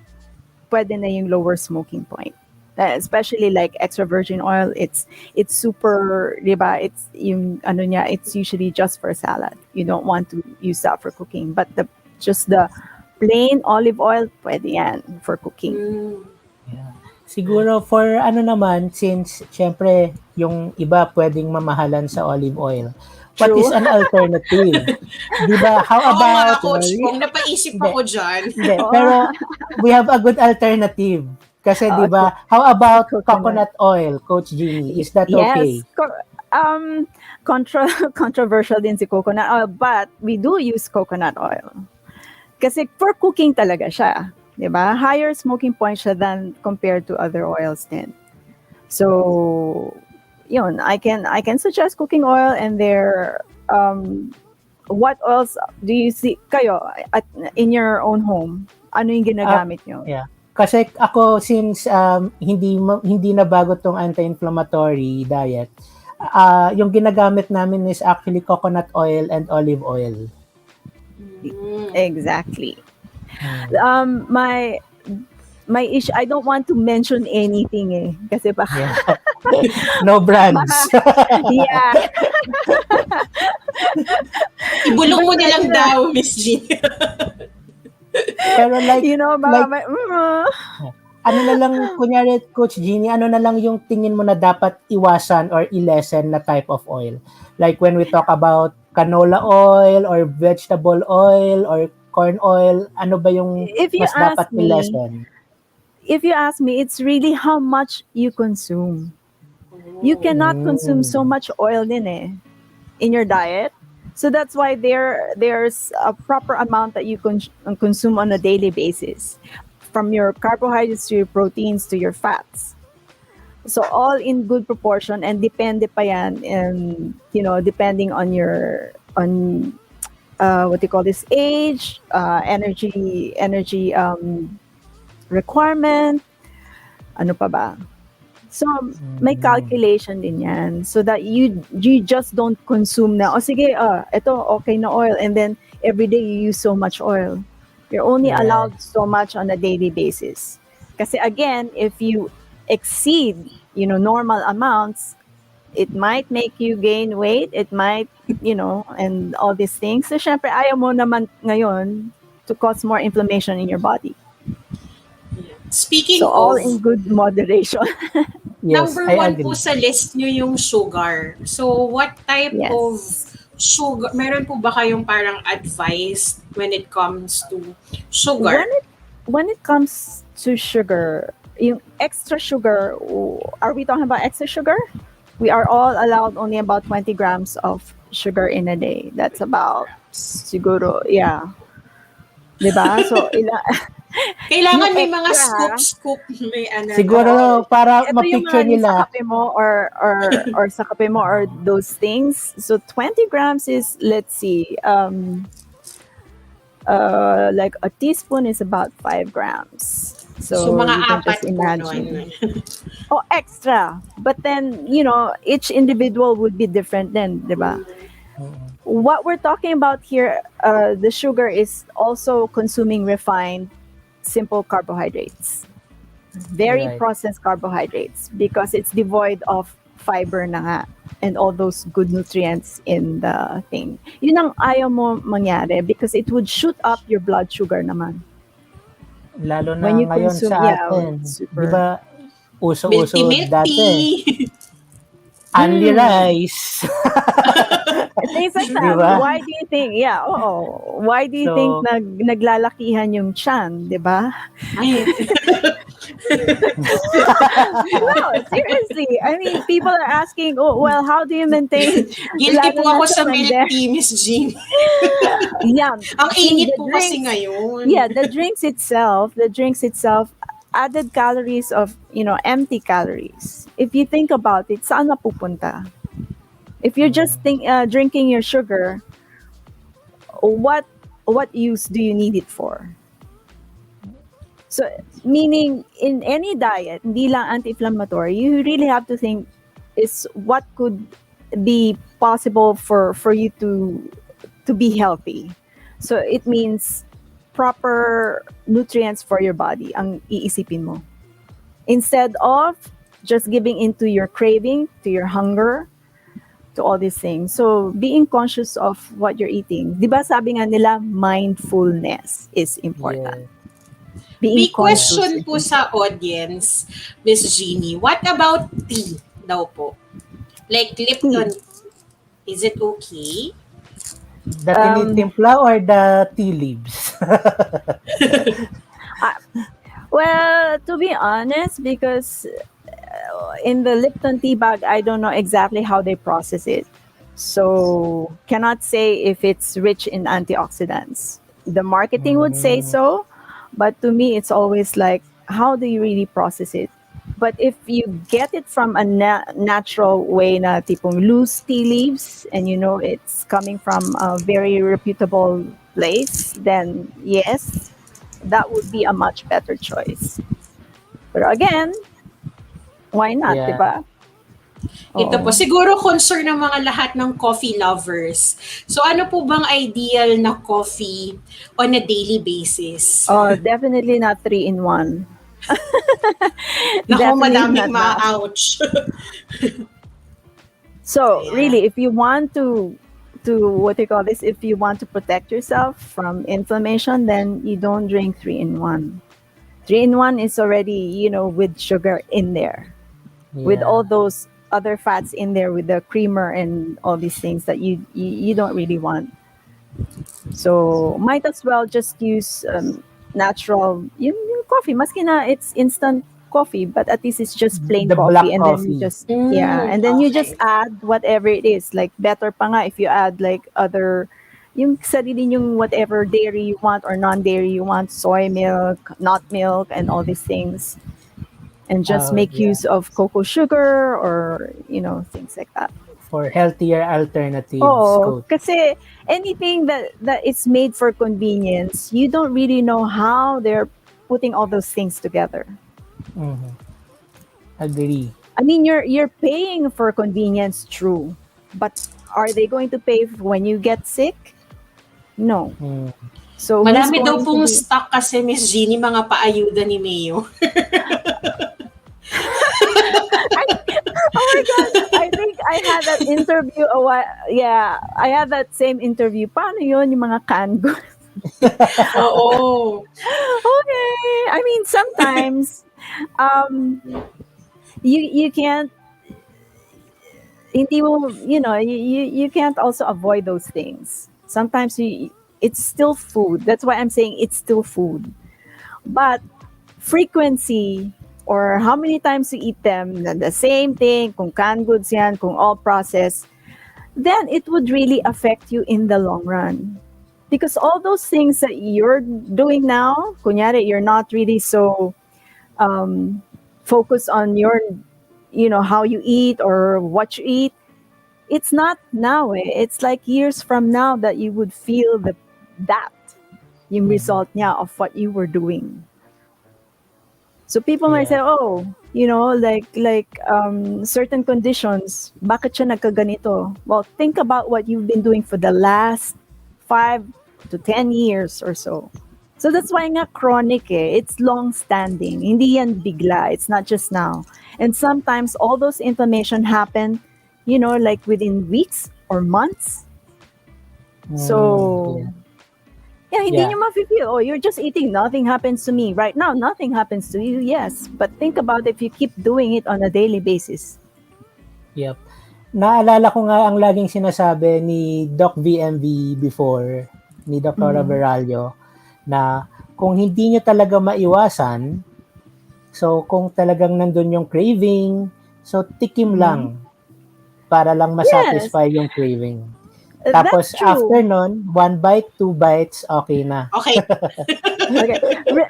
pwede na yung lower smoking point. Especially like extra virgin oil, it's super, diba? It's yung it's usually just for salad. You don't want to use that for cooking, but just the plain olive oil, pwede yan for cooking. Yeah. Siguro for ano naman, since syempre yung iba pwedeng mamahalan sa olive oil. What True. is an alternative? 'Di ba? How Oo nga, about Coach Pong, napaisip Hindi. ako dyan. Hindi, Oo. pero we have a good alternative. Kasi 'di ba? How about coconut oil, Coach Ginny? Is that okay? Yes. Controversial din si coconut oil, but we do use coconut oil. Kasi for cooking talaga siya. 'Di ba? Higher smoking point siya than compared to other oils din. So, yun, I can suggest cooking oil, and there what else do you see kayo in your own home? Ano yung ginagamit nyo? Yeah. Kasi ako since hindi na bago tong anti-inflammatory diet, yung ginagamit namin is actually coconut oil and olive oil. Exactly. My issue, I don't want to mention anything kasi baka Yeah. No brands. yeah. Ibulong mo na lang daw, Miss G. Pero like, You know, ano na lang, kunyari, Coach Ginny, ano na lang yung tingin mo na dapat iwasan or i-lessen na type of oil? Like when we talk about canola oil or vegetable oil or corn oil, ano ba yung If you mas dapat ask me, i-lessen? If you ask me, it's really how much you consume. You cannot consume so much oil in your diet. So that's why there's a proper amount that you consume on a daily basis, from your carbohydrates to your proteins to your fats. So all in good proportion, and depende pa yan, and depending on your what do you call this, age, energy requirement, ano pa ba? So, may calculation din yan, so that you just don't consume na, sige, ito, okay na oil, and then every day you use so much oil. You're only allowed so much on a daily basis. Kasi again, if you exceed, normal amounts, it might make you gain weight, it might, and all these things. So, syempre, ayaw mo naman ngayon to cause more inflammation in your body. Speaking So, all of, in good moderation. Yes, number I 1 agree. po sa list nyo yung sugar. So, what type Yes. of sugar, meron po ba kayong parang advice when it comes to sugar? When it comes to sugar, yung extra sugar, are we talking about extra sugar? We are all allowed only about 20 grams of sugar in a day. That's about, siguro, yeah. Diba? So, Kailangan may yung mga extra, scoop, may ano. Siguro para ito yung ma-picture mga nila. sa kape mo or sa kape mo or those things. So 20 grams is, let's see, like a teaspoon is about 5 grams. So mga you can apat just po imagine. nun. Extra. But then, each individual would be different then, diba? What we're talking about here, the sugar is also consuming refined, simple carbohydrates. Very Right. processed carbohydrates, because it's devoid of fiber na nga, and all those good nutrients in the thing. Yun ang ayaw mo mangyari, because it would shoot up your blood sugar naman. Lalo na When you ngayon consume, sa atin. super. Di ba, uso-uso Milky dati. Only rice. Things like that. Diba? Why do you think? Yeah, why do you think naglalakihan yung tiyan, di ba? No, seriously. I mean, people are asking, well, how do you maintain? Guilty po ako sa milk there. tea, Miss Jean. Yeah. Ang init the po kasi drinks- ngayon. Yeah, the drinks itself, added calories of, empty calories. If you think about it, saan mapupunta? If you're just drinking your sugar, what use do you need it for? So, meaning in any diet, hindi lang anti-inflammatory, you really have to think is what could be possible for you to be healthy. So, it means proper nutrients for your body ang iisipin mo. Instead of just giving into your craving, to your hunger, to all these things. So, being conscious of what you're eating. Diba sabi nga nila, mindfulness is important. Yeah. being May conscious. question po sa audience, Miss Ginny. What about tea daw po? Like Lipton, is it okay? The tinitimpla or the tea leaves? Well, to be honest, because in the Lipton tea bag, I don't know exactly how they process it. So, cannot say if it's rich in antioxidants. The marketing would say so, but to me, it's always like, how do you really process it? But if you get it from a natural way, na tipong loose tea leaves, and you know it's coming from a very reputable place, then yes, that would be a much better choice. But again, why not, Yeah. diba? Ito po, siguro concern ng mga lahat ng coffee lovers. So ano po bang ideal na coffee on a daily basis? Oh, definitely not 3-in-1. Naku, Definitely madaming not that. ma-ouch. So Yeah. really, if you want to what do you call this? If you want to protect yourself from inflammation, then you don't drink 3-in-1. 3-in-1 is already, you know, with sugar in there, with all those other fats in there, with the creamer and all these things that you don't really want. So might as well just use natural yung coffee. Maski na it's instant coffee, but at least it's just plain The black coffee, and then you coffee. just and then you just Okay. add whatever it is. Like better pa nga if you add like other yung sarili yung whatever dairy you want or non-dairy you want, soy milk, nut milk, and all these things, and just make use of cocoa sugar or you know things like that. For healthier alternatives. Oh, Coach. kasi anything that is made for convenience, you don't really know how they're putting all those things together. Agree. I mean, you're paying for convenience, true, but are they going to pay when you get sick? No. So who's Marami daw going to pong be- stock kasi, Miss Ginny, mga paayuda ni Mayo. Oh my God! I think I had that interview a while. Yeah, I had that same interview. Paano yun yung mga canned goods? Oo. Okay. I mean, sometimes you can't hindi mo, you know, you can't also avoid those things. Sometimes it's still food. That's why I'm saying it's still food. But frequency or how many times you eat them, the same thing, kung canned goods yan, kung all processed, then it would really affect you in the long run. Because all those things that you're doing now, kunyari, you're not really so focused on your, you know, how you eat or what you eat. It's not now. It's like years from now that you would feel yung result niya of what you were doing. So people might say, oh, you know, like certain conditions, bakit siya nagkaganito? Well, think about what you've been doing for the last 5 to 10 years or so. So that's why nga chronic it's long-standing. Hindi yan bigla. It's not just now. And sometimes all those inflammation happen, you know, like within weeks or months. So, hindi nyo ma-feel, oh, you're just eating, nothing happens to me. Right now, nothing happens to you, yes. But think about if you keep doing it on a daily basis. Yep. Naalala ko nga ang laging sinasabi ni Doc VMV before, ni Dr. Veralio, na kung hindi nyo talaga maiwasan, so kung talagang nandun yung craving, so tikim lang para lang masatisfy yung craving. Tapos after nun, 1 bite, 2 bites, okay na. Okay. Okay.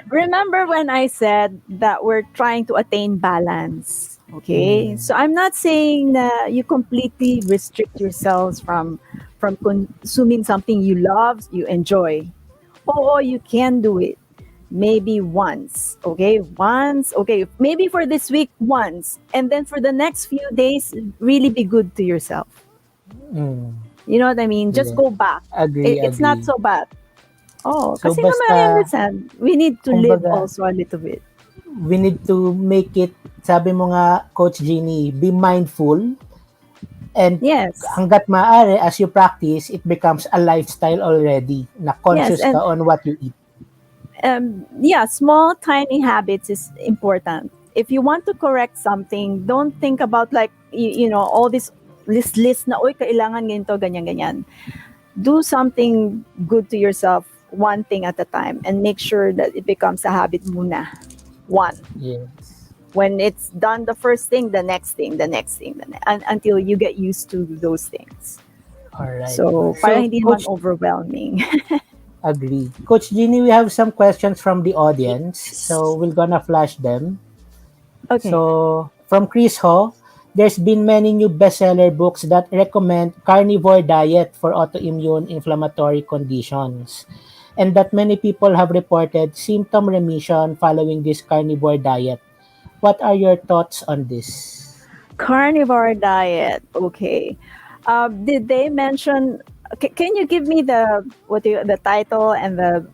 Remember when I said that we're trying to attain balance? Okay, so I'm not saying that you completely restrict yourselves from consuming something you love, you enjoy. Oh, you can do it. Maybe once, okay? Maybe for this week, once. And then for the next few days, really be good to yourself. You know what I mean? Just go back. It's not so bad. Oh, So kasi naman I understand. We need to live also a little bit. We need to make it, sabi mo nga, Coach Ginny, be mindful. And hanggat maaari, as you practice, it becomes a lifestyle already na conscious ka on what you eat. small tiny habits is important. If you want to correct something, don't think about like all this list na, oy, kailangan ganito, ganyan. Do something good to yourself, one thing at a time, and make sure that it becomes a habit muna. One. Yes. When it's done, the first thing, the next thing, until you get used to those things. All right. So, para hindi naman overwhelming. Agree. Coach Ginny, we have some questions from the audience, so we're gonna flash them. Okay. So, from Chris Ho, there's been many new bestseller books that recommend carnivore diet for autoimmune inflammatory conditions, and that many people have reported symptom remission following this carnivore diet. What are your thoughts on this? Carnivore diet. Okay. Did they mention? Can you give me the title and the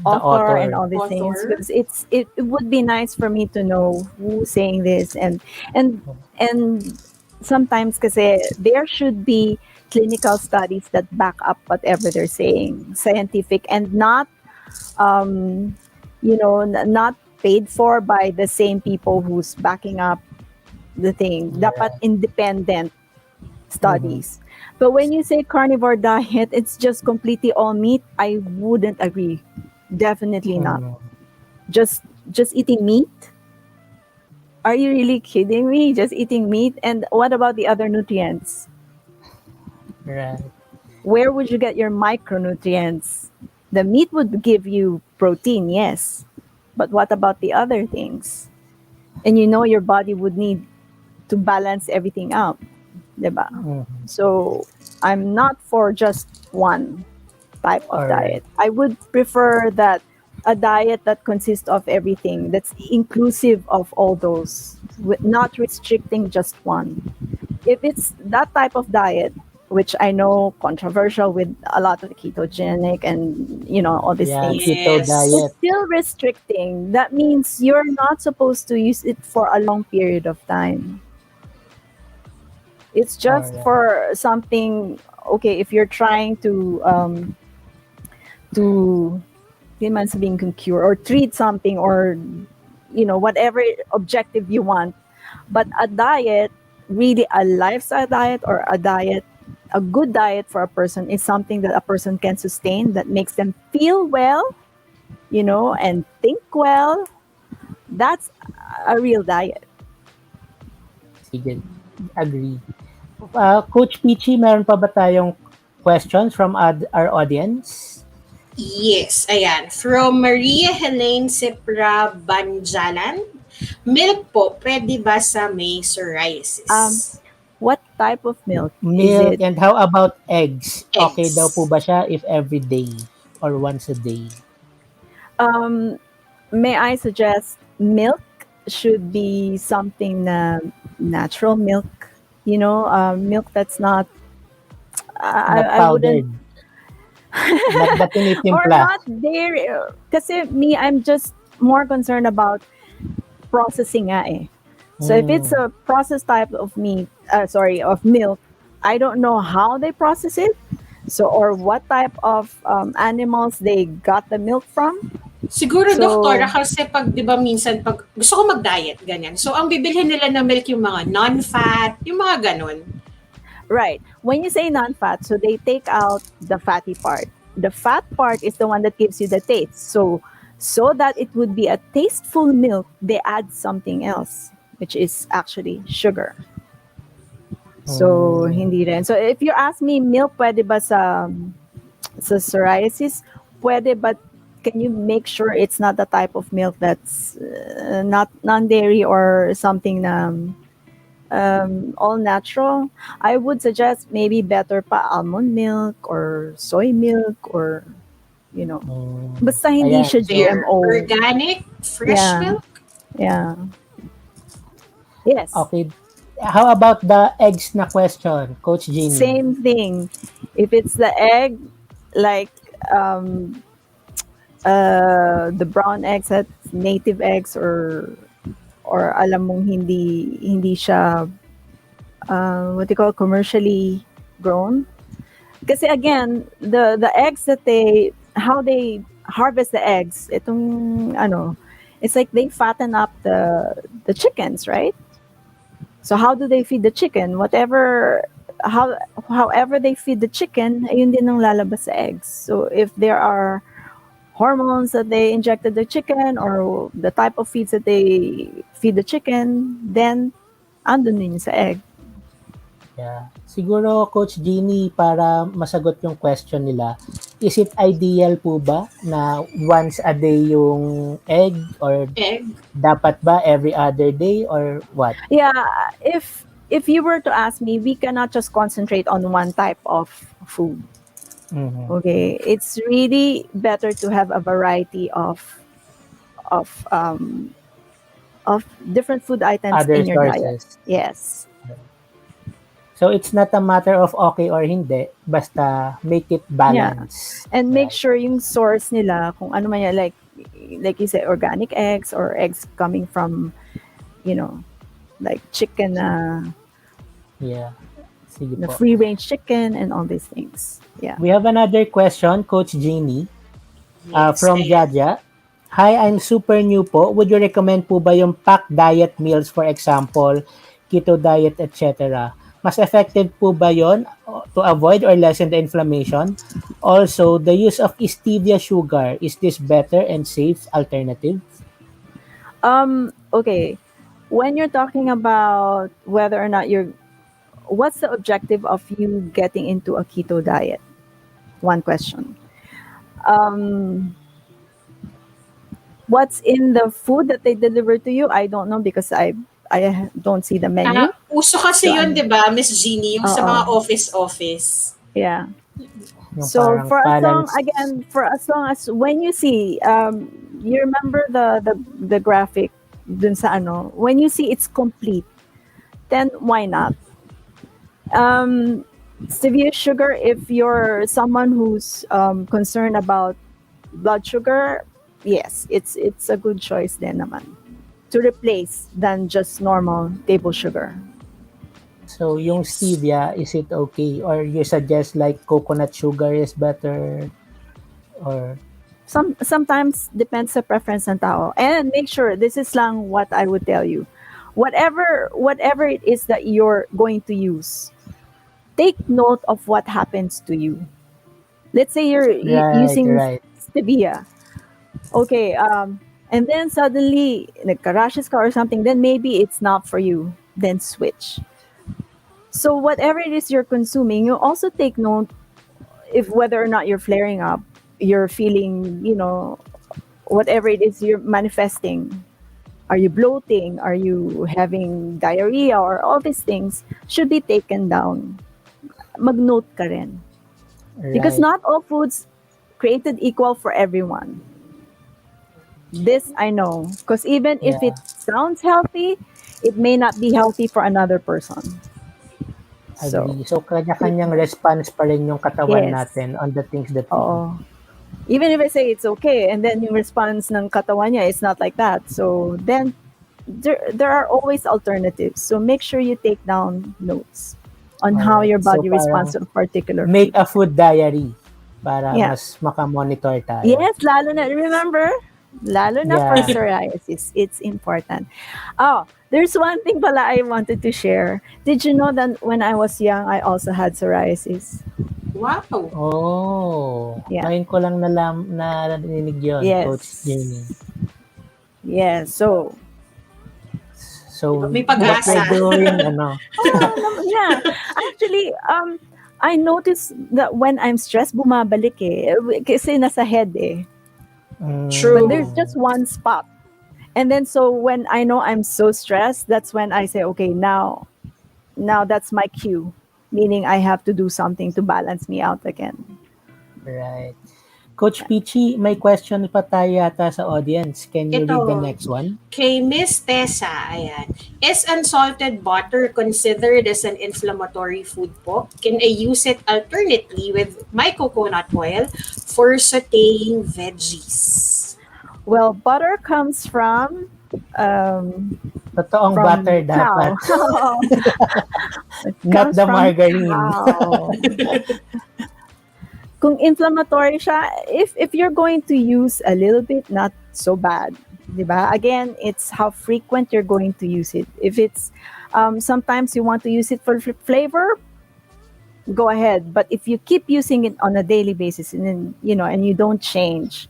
author and all these things? Because it would be nice for me to know who's saying this, and sometimes kasi there should be clinical studies that back up whatever they're saying, scientific, and not not paid for by the same people who's backing up the thing. Dapat independent studies. But when you say carnivore diet, it's just completely all meat. I wouldn't agree. Definitely not. Just eating meat? Are you really kidding me? Just eating meat? And what about the other nutrients? Right. Where would you get your micronutrients? The meat would give you protein, yes. But what about the other things? And your body would need to balance everything out. Diba? So I'm not for just one type of diet. I would prefer that a diet that consists of everything, that's inclusive of all those, not restricting just one. If it's that type of diet, which I know controversial with a lot of ketogenic and all these things, keto diet. it's still restricting. That means you're not supposed to use it for a long period of time. It's just for something. Okay, if you're trying to cure or treat something, or whatever objective you want. But a diet, really a lifestyle diet, or a good diet for a person, is something that a person can sustain, that makes them feel well, and think well. That's a real diet. Sige. Agree. Coach Pichi, meron pa ba tayong questions from our audience? Yes, ayan. From Maria Helene Sepra Banjalan. Milk po, pwede ba sa may psoriasis? What type of milk? Milk, and how about eggs? Okay Eggs. daw po ba siya if every day or once a day? May I suggest milk should be something na natural milk, milk that's not Not I wouldn't powdered. Not the or tinitimpla. not dairy. Kasi me, I'm just more concerned about processing nga eh. So if it's a processed type of of milk, I don't know how they process it. So, or what type of animals they got the milk from. Siguro, So- doktora, kasi di ba minsan, pag gusto ko mag-diet, ganyan. So, ang bibilhin nila na milk yung mga non-fat, yung mga ganun. Right. When you say non-fat, so they take out the fatty part. The fat part is the one that gives you the taste. So that it would be a tasteful milk, they add something else, which is actually sugar. So, hindi rin. So, if you ask me, milk pwede ba sa psoriasis? Pwede, but can you make sure it's not the type of milk that's not non-dairy or something na all natural? I would suggest maybe better pa almond milk or soy milk, or basta hindi Ayan. siya GMO. Organic, fresh Yeah. milk. Yeah. Yes. Okay. How about the eggs na question, Coach Ginny? Same thing. If it's the egg, like the brown eggs, that's native eggs, or alam mong hindi siya what do you call, commercially grown. Kasi again, the eggs that how they harvest the eggs, it's like they fatten up the chickens, right? So how do they feed the chicken? However they feed the chicken, ayun din ang lalabas sa eggs. So if there are hormones that they injected the chicken or the type of feeds that they feed the chicken, then andun din sa egg. Yeah. Siguro, Coach Ginny, para masagot yung question nila, is it ideal po ba na once a day yung egg or dapat ba every other day or what? Yeah, if you were to ask me, we cannot just concentrate on one type of food. Mhm. Okay, it's really better to have a variety of different food items Other in your diet. sources. Yes. So it's not a matter of okay or hindi, basta make it balance. And make sure yung source nila, kung ano man yan, like you said, organic eggs or eggs coming from, like chicken, Yeah. Sige the po. free-range chicken and all these things. Yeah. We have another question, Coach Ginny, from Jaja. Hi, I'm super new po. Would you recommend po ba yung packed diet meals, for example, keto diet, etc.? Mas effective po ba yon to avoid or lessen the inflammation? Also, the use of stevia sugar, is this better and safe alternative? Okay. When you're talking about whether or not what's the objective of you getting into a keto diet? One question. What's in the food that they deliver to you? I don't know because I don't see the menu. Uso kasi yun, di ba, Miss Ginny, yung sa mga office. Yeah. Yung So parang for balance. as long as when you see, you remember the graphic dun sa when you see it's complete, then why not? Stevia sugar, if you're someone who's concerned about blood sugar, yes, it's a good choice then naman to replace than just normal table sugar. So, yung stevia, is it okay? Or you suggest like coconut sugar is better? Or Sometimes depends sa preference ng tao. And make sure, this is lang what I would tell you. Whatever it is that you're going to use, take note of what happens to you. Let's say you're using stevia. Okay, and then suddenly nagka-rashes ka or something, then maybe it's not for you. Then switch. So whatever it is you're consuming, you also take note if whether or not you're flaring up, you're feeling, whatever it is you're manifesting. Are you bloating? Are you having diarrhea? Or all these things should be taken down. Mag-note ka rin. Because not all foods created equal for everyone. This I know. Because even if it sounds healthy, it may not be healthy for another person. agree. So, kanya-kanyang response pa rin yung katawan natin on the things that we eat. Even if I say it's okay, and then yung response ng katawan niya, it's not like that. So, then, there are always alternatives. So, make sure you take down notes on how your body responds to a particular food. Make a food diary para mas makamonitor tayo. Yes, lalo na, remember? Lalo na for psoriasis. It's important. Oh, there's one thing pala I wanted to share. Did you know that when I was young, I also had psoriasis? Wow. Oh. Yeah. Ngayon ko lang narinig yun, Coach Ginny. Yes. So may pag-asa. What we're doing, yeah. Actually, I noticed that when I'm stressed, bumabalik eh. Kasi nasa head eh. True. But there's just one spot. And then so when I know I'm so stressed, that's when I say, okay, now that's my cue. Meaning I have to do something to balance me out again. Right. Coach Pichi, may question pa tayo yata sa audience. Can you read the next one? Kay Miss Tessa, ayan. Is unsalted butter considered as an inflammatory food po? Can I use it alternately with my coconut oil for sautéing veggies? Well, butter comes from totoong butter dapat. Not the margarine. kung inflammatory siya, if you're going to use a little bit, not so bad. Diba? Again, it's how frequent you're going to use it. If it's sometimes you want to use it for flavor, go ahead. But if you keep using it on a daily basis and then, and you don't change,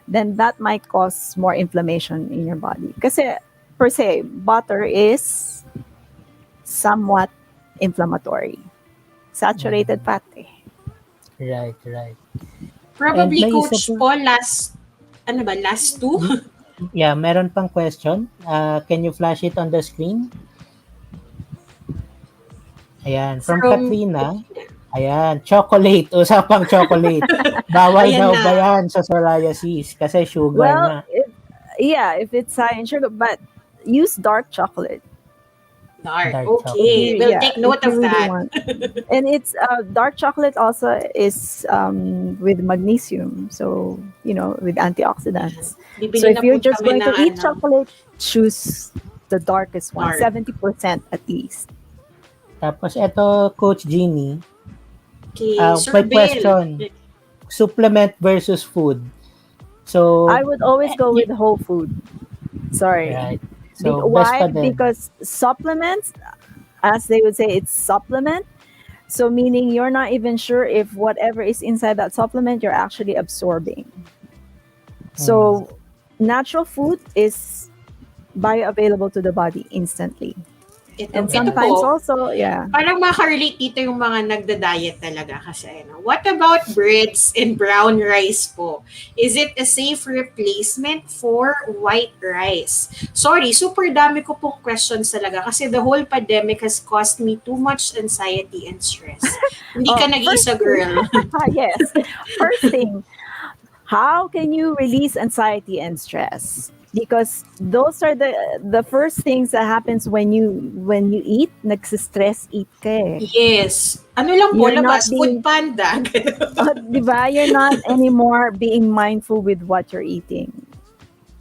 then that might cause more inflammation in your body. Kasi per se, butter is somewhat inflammatory. Saturated fat eh. Right. Probably, And may Coach isa Paul, last two? Yeah, meron pang question. Can you flash it on the screen? Ayan, from Katrina. Ayan, chocolate. Usapang chocolate. Bawal Ayan daw na. ba yan sa psoriasis? Kasi sugar nga. If it's high in sugar, but use dark chocolate. Dark. Dark Okay. We'll take note if you of really that. want. And it's dark chocolate also is with magnesium, so with antioxidants. Bibili So na if you're po just kami going to ng eat chocolate, choose the darkest one, Dark. 70% at least. Tapos ito, Coach Ginny. Okay, May PsorPhil. question. Supplement versus food. So, I would always go with whole food. Sorry. right. So, best Why? pa din. Because supplements, as they would say, it's supplement. So meaning you're not even sure if whatever is inside that supplement you're actually absorbing. So natural food is bioavailable to the body instantly. And sometimes po, also, yeah. parang makarelate dito yung mga nagda-diet talaga kasi what about breads and brown rice po? Is it a safe replacement for white rice? Sorry, super dami ko pong questions talaga kasi the whole pandemic has caused me too much anxiety and stress. Hindi ka nag-iisa, girl. Yes. First thing, how can you release anxiety and stress? Because those are the first things that happens when you eat, nagsistress eat ka eh. Yes. Ano lang po, You're not labas, food panda. Diba? You're not anymore being mindful with what you're eating.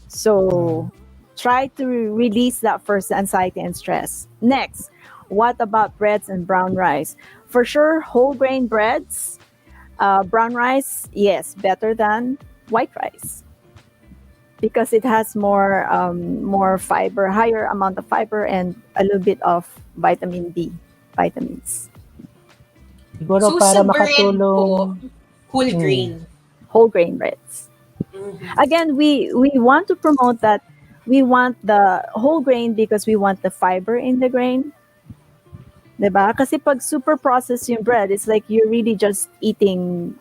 So try to release that first anxiety and stress. Next, what about breads and brown rice? For sure, whole grain breads, brown rice, yes, better than white rice. Because it has more fiber, higher amount of fiber, and a little bit of vitamin B, vitamins. Siguro So para sa bread makatulong. po, whole grain. Whole grain breads. Again, we want to promote that. We want the whole grain because we want the fiber in the grain. Diba? Kasi pag super processed yung bread, it's like you're really just eating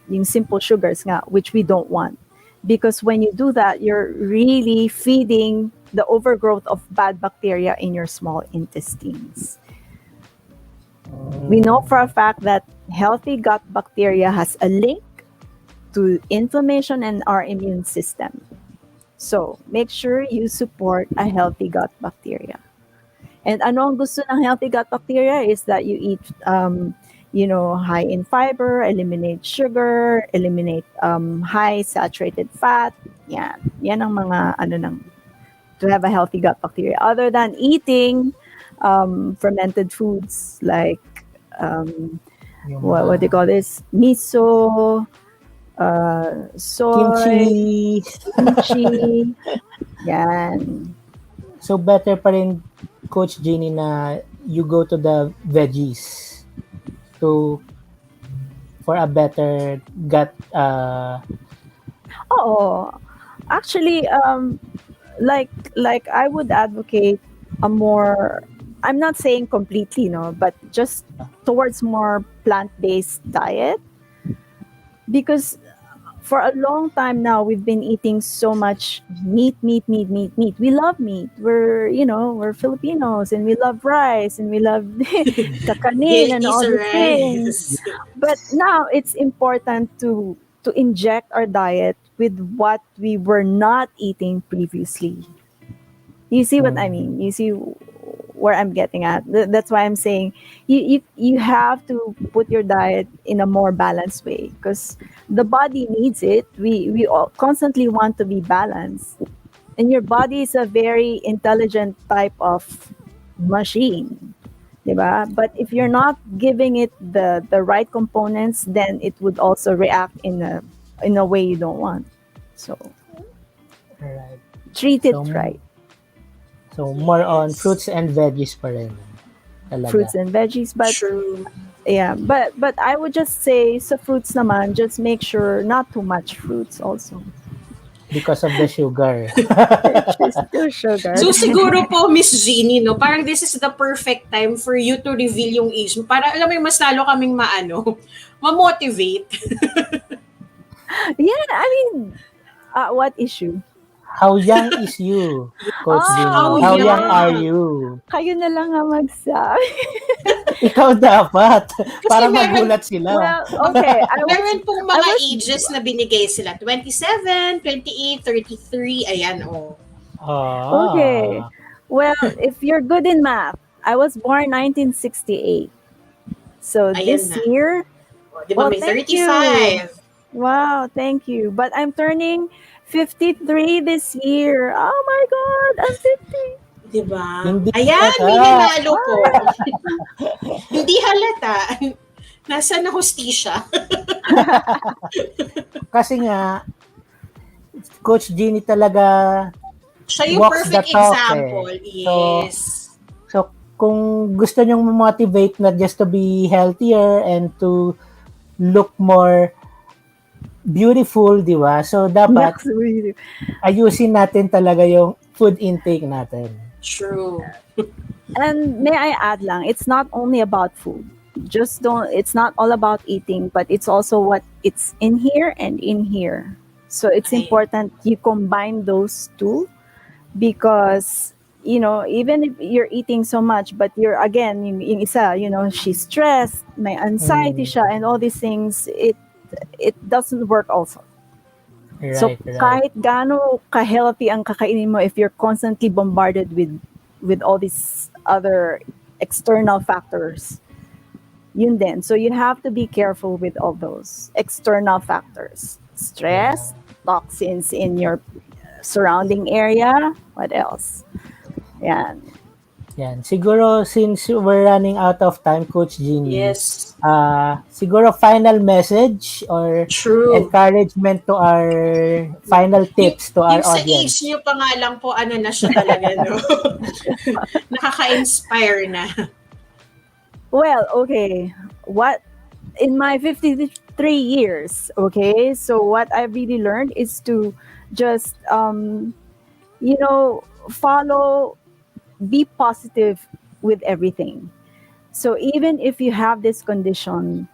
yung simple sugars nga, which we don't want. Because when you do that, you're really feeding the overgrowth of bad bacteria in your small intestines. We know for a fact that healthy gut bacteria has a link to inflammation and our immune system. So make sure you support a healthy gut bacteria. And ano ang gusto ng healthy gut bacteria is that you eat high in fiber, eliminate sugar, eliminate high saturated fat. Yan ang mga to have a healthy gut bacteria. Other than eating fermented foods like what do you call this? Miso, soy, kimchi. Yan. So better pa rin, Coach Ginny, na you go to the veggies for a better gut. Actually, like I would advocate a more, I'm not saying completely, but just towards more plant-based diet. Because for a long time now, we've been eating so much meat. We love meat. We're Filipinos and we love rice and we love kakanin and all the things. But now it's important to inject our diet with what we were not eating previously. You see what I mean? You see where I'm getting at? That's why I'm saying you have to put your diet in a more balanced way because the body needs it. We all constantly want to be balanced, and your body is a very intelligent type of machine. Diba? But if you're not giving it the right components, then it would also react in a way you don't want. So Right. treat it So, right. So, more on Yes. fruits and veggies pa rin. Talaga. Fruits and veggies, but True. yeah, but I would just say sa fruits naman, just make sure not too much fruits also. Because of the sugar. She's too sugar. So siguro po, Miss Ginny, no, parang this is the perfect time for you to reveal yung age mo. Para alam mo yung mas lalo kaming ma-motivate. Yeah, I mean, what issue? How young is you, Coach Oh, Ginny? How How young young? are you? Kayo na lang ang magsabi. Ikaw dapat. Para meron- magulat sila. Well, okay. Meron pong mga I was- ages na binigay sila. 27, 28, 33, ayan o. Ah. Okay. Well, if you're good in math, I was born 1968. So Ayan this na. year, Di ba Oh, may thank 35? wow, thank you. But I'm turning 53 this year. Oh my God, I'm 50. Di ba? Hindi Ayan, halata. may nanalo po. Hindi halata. Nasa na hustisya. Kasi nga, Coach Ginny talaga, Siya yung Walks the perfect talk, example. So, Yes. so kung gusto nyong motivate not just to be healthier and to look more beautiful, di ba? So, dapat Absolutely. ayusin natin talaga yung food intake natin. True. And may I add lang, it's not only about food. It's not all about eating, but it's also what it's in here and in here. So it's Ay. important you combine those two because, even if you're eating so much, but you're, again, yung isa, she's stressed, may anxiety siya, and all these things, it doesn't work also. Right, So right. kahit gaano ka-healthy ang kakainin mo if you're constantly bombarded with all these other external factors, yun din. So you have to be careful with all those external factors. Stress, toxins in your surrounding area, what else? Yan. Yan. Siguro, since we're running out of time, Coach Ginny, Yes. siguro final message or True. encouragement to our final tips to our Yung sa audience. age niyo pa nga lang po, ano na siya talaga, no? Nakaka-inspire na. Well, okay. What in my 53 years, okay? So what I really learned is to just follow, be positive with everything. So even if you have this condition,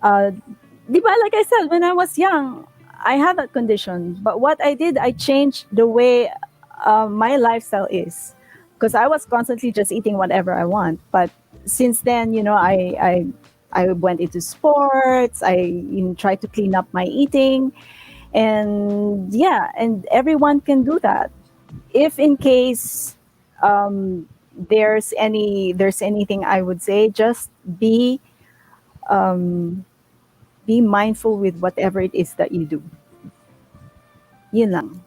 di ba, like I said, when I was young, I had that condition. But what I did, I changed the way my lifestyle is. Because I was constantly just eating whatever I want. But since then, I went into sports. I tried to clean up my eating. And yeah, and everyone can do that. If in case there's anything I would say, just be mindful with whatever it is that you do. Yun lang.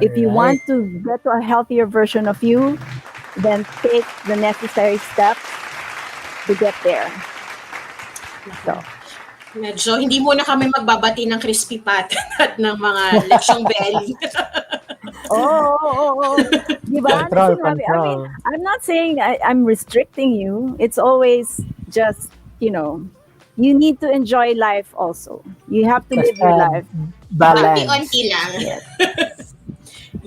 If you want to get to a healthier version of you, then take the necessary steps to get there. So, Medyo, hindi muna kami magbabati ng crispy pat at ng mga lechong belly. oh. Diba? Control, I mean, control. I'm not saying I'm restricting you. It's always just, you need to enjoy life also. You have to live your life. Balance. Unti-unti lang. Yes.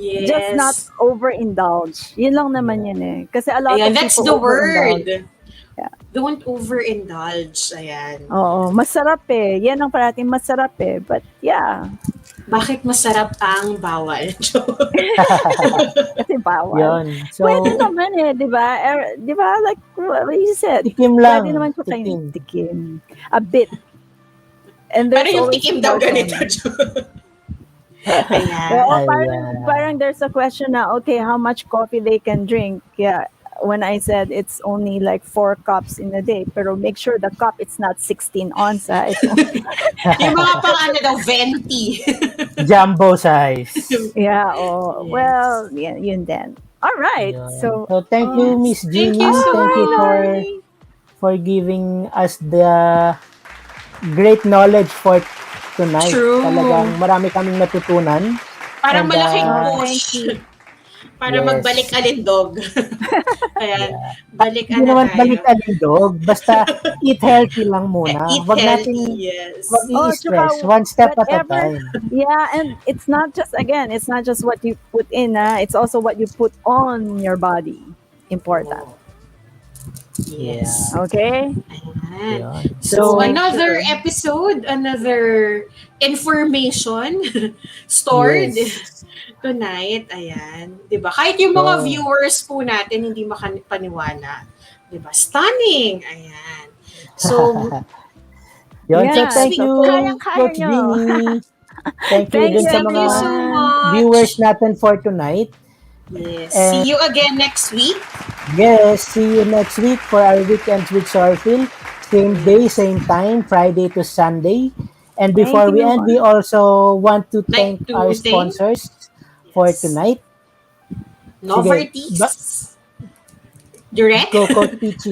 Yes. Just not overindulge. Yun lang naman yun eh. Kasi a lot Ayan, of that's people the word. overindulge. Yeah. Don't overindulge. Ayan. Oo, masarap eh. Yan ang parating masarap eh. But yeah, Bakit masarap ang bawal? kasi bawal. Yun. So, Pwede naman eh, di ba? Di ba? Like what you said. tikim lang. Pwede naman ko kayo tikim. A bit. And Pero there's yung always tikim daw portion. ganito. Ayan. Oo, Ayan. parang there's a question na, okay, how much coffee they can drink? Yeah. When I said it's only like 4 cups in a day, pero make sure the cup it's not 16 ounce. It's only, Yung mga pang ano daw, venti. Jumbo size. yeah. Oh, Yes. well, yeah, yun din. All right. Yun. So thank you, Miss Thank Ginny. you so Thank you for much. for giving us the great knowledge for tonight. True. Talagang marami kaming natutunan. Parang And, malaking thank push. you. Para Yes. magbalik alindog. Ayan. Balik Hindi naman balik alindog, basta eat healthy lang muna. Eat Wag healthy, natin yes. wag Oh, i-stress, tsaka one step at a whatever. time. Yeah, and it's not just what you put in, it's also what you put on your body. Important. Yes. Okay? Ayan. Yun. So, Just make another sure. episode, another information stored Yes. tonight. Ayan. 'Di ba? Kahit yung mga So, viewers po natin hindi makapaniwala. 'Di ba? Stunning. Ayan. So, Yun. So, Yeah, thank so you, kayang-kaya Coach nyo. Ginny. Thank you Thank din you, sa thank mga you so much. viewers natin for tonight. Yes. And- See you again next week. Yes, see you next week for our Weekends with PsorPhil. Same day, same time, Friday to Sunday. And before Thank we you. end, we also want to Like thank to our thank- sponsors for Yes. tonight. Novartis. Direct. Go, Coach Peachy.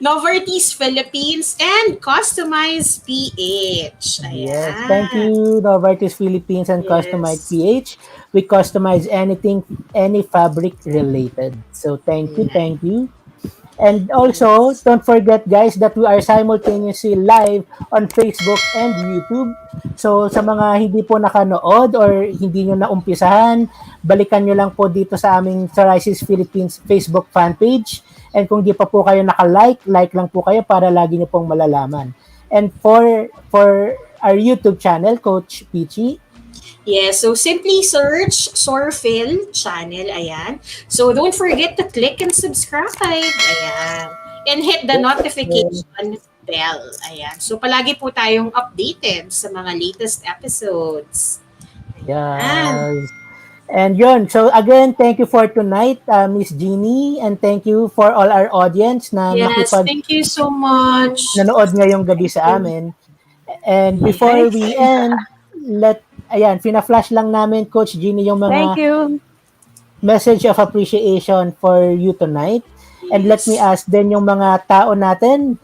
Novartis Philippines and Customized PH. Ayan. Yes, thank you, Novartis Philippines and Yes. Customized PH. We customize anything, any fabric related. So thank you, thank you. And also, don't forget guys that we are simultaneously live on Facebook and YouTube. So sa mga hindi po nakanood or hindi nyo naumpisahan, balikan nyo lang po dito sa aming Psoriasis Philippines Facebook fan page. And kung di pa po kayo naka-like, like lang po kayo para lagi nyo pong malalaman. And for our YouTube channel, Coach Peachy, Yes, so simply search PsorPhil channel, ayan. So don't forget to click and subscribe, ayan. And hit the notification bell, ayan. So palagi po tayong updated sa mga latest episodes. yes. And yun, so again, thank you for tonight, Miss Ginny, and thank you for all our audience na Yes, thank you so much. nanood ngayong gabi sa amin. And before we end, fina-flash lang namin, Coach Ginny, yung Thank mga you. message of appreciation for you tonight. And let me ask din yung mga tao natin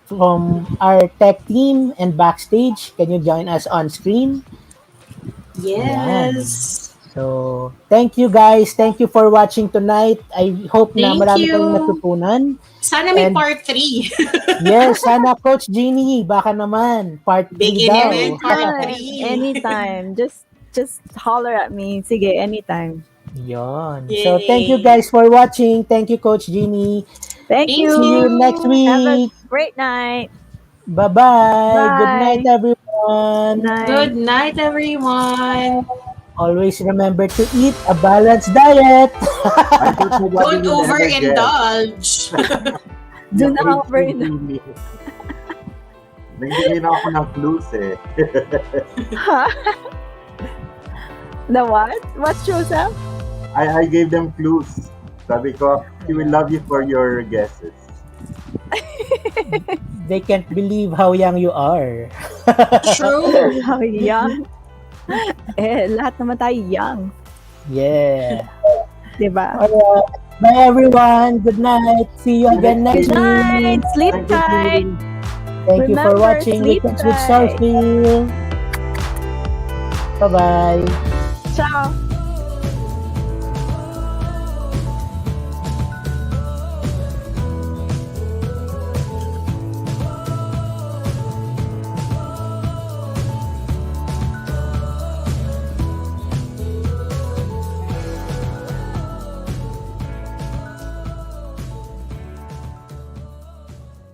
from our tech team and backstage. Can you join us on screen? Yes. So, thank you guys. Thank you for watching tonight. I hope na Thank marami you. kayong natutunan. Sana may And- part 3. Yes, sana Coach Ginny, baka naman part 3 Bigyan daw. namin part Anytime. 3. Anytime. Just holler at me. Sige, anytime. Yon. Yay. So, thank you guys for watching. Thank you, Coach Ginny. Thank Thank you. See you next Have a week. great night. Bye-bye. Bye. Good night, everyone. Night. Good night, everyone. Always remember to eat a balanced diet. Don't overindulge. Do not overindulge. Nagbigay na ako ng clues eh. The what? What shows up? I gave them clues. Sabi ko, he will love you for your guesses. They can't believe how young you are. True. How young? Lahat naman tayo young. Yeah. Diba? Alright. Bye, everyone. Good night. See you again next Good night. week. Sleep Thank you, tight. Thank you for Remember, watching sleep Weekends with tight. PsorPhil. Bye-bye. Ciao.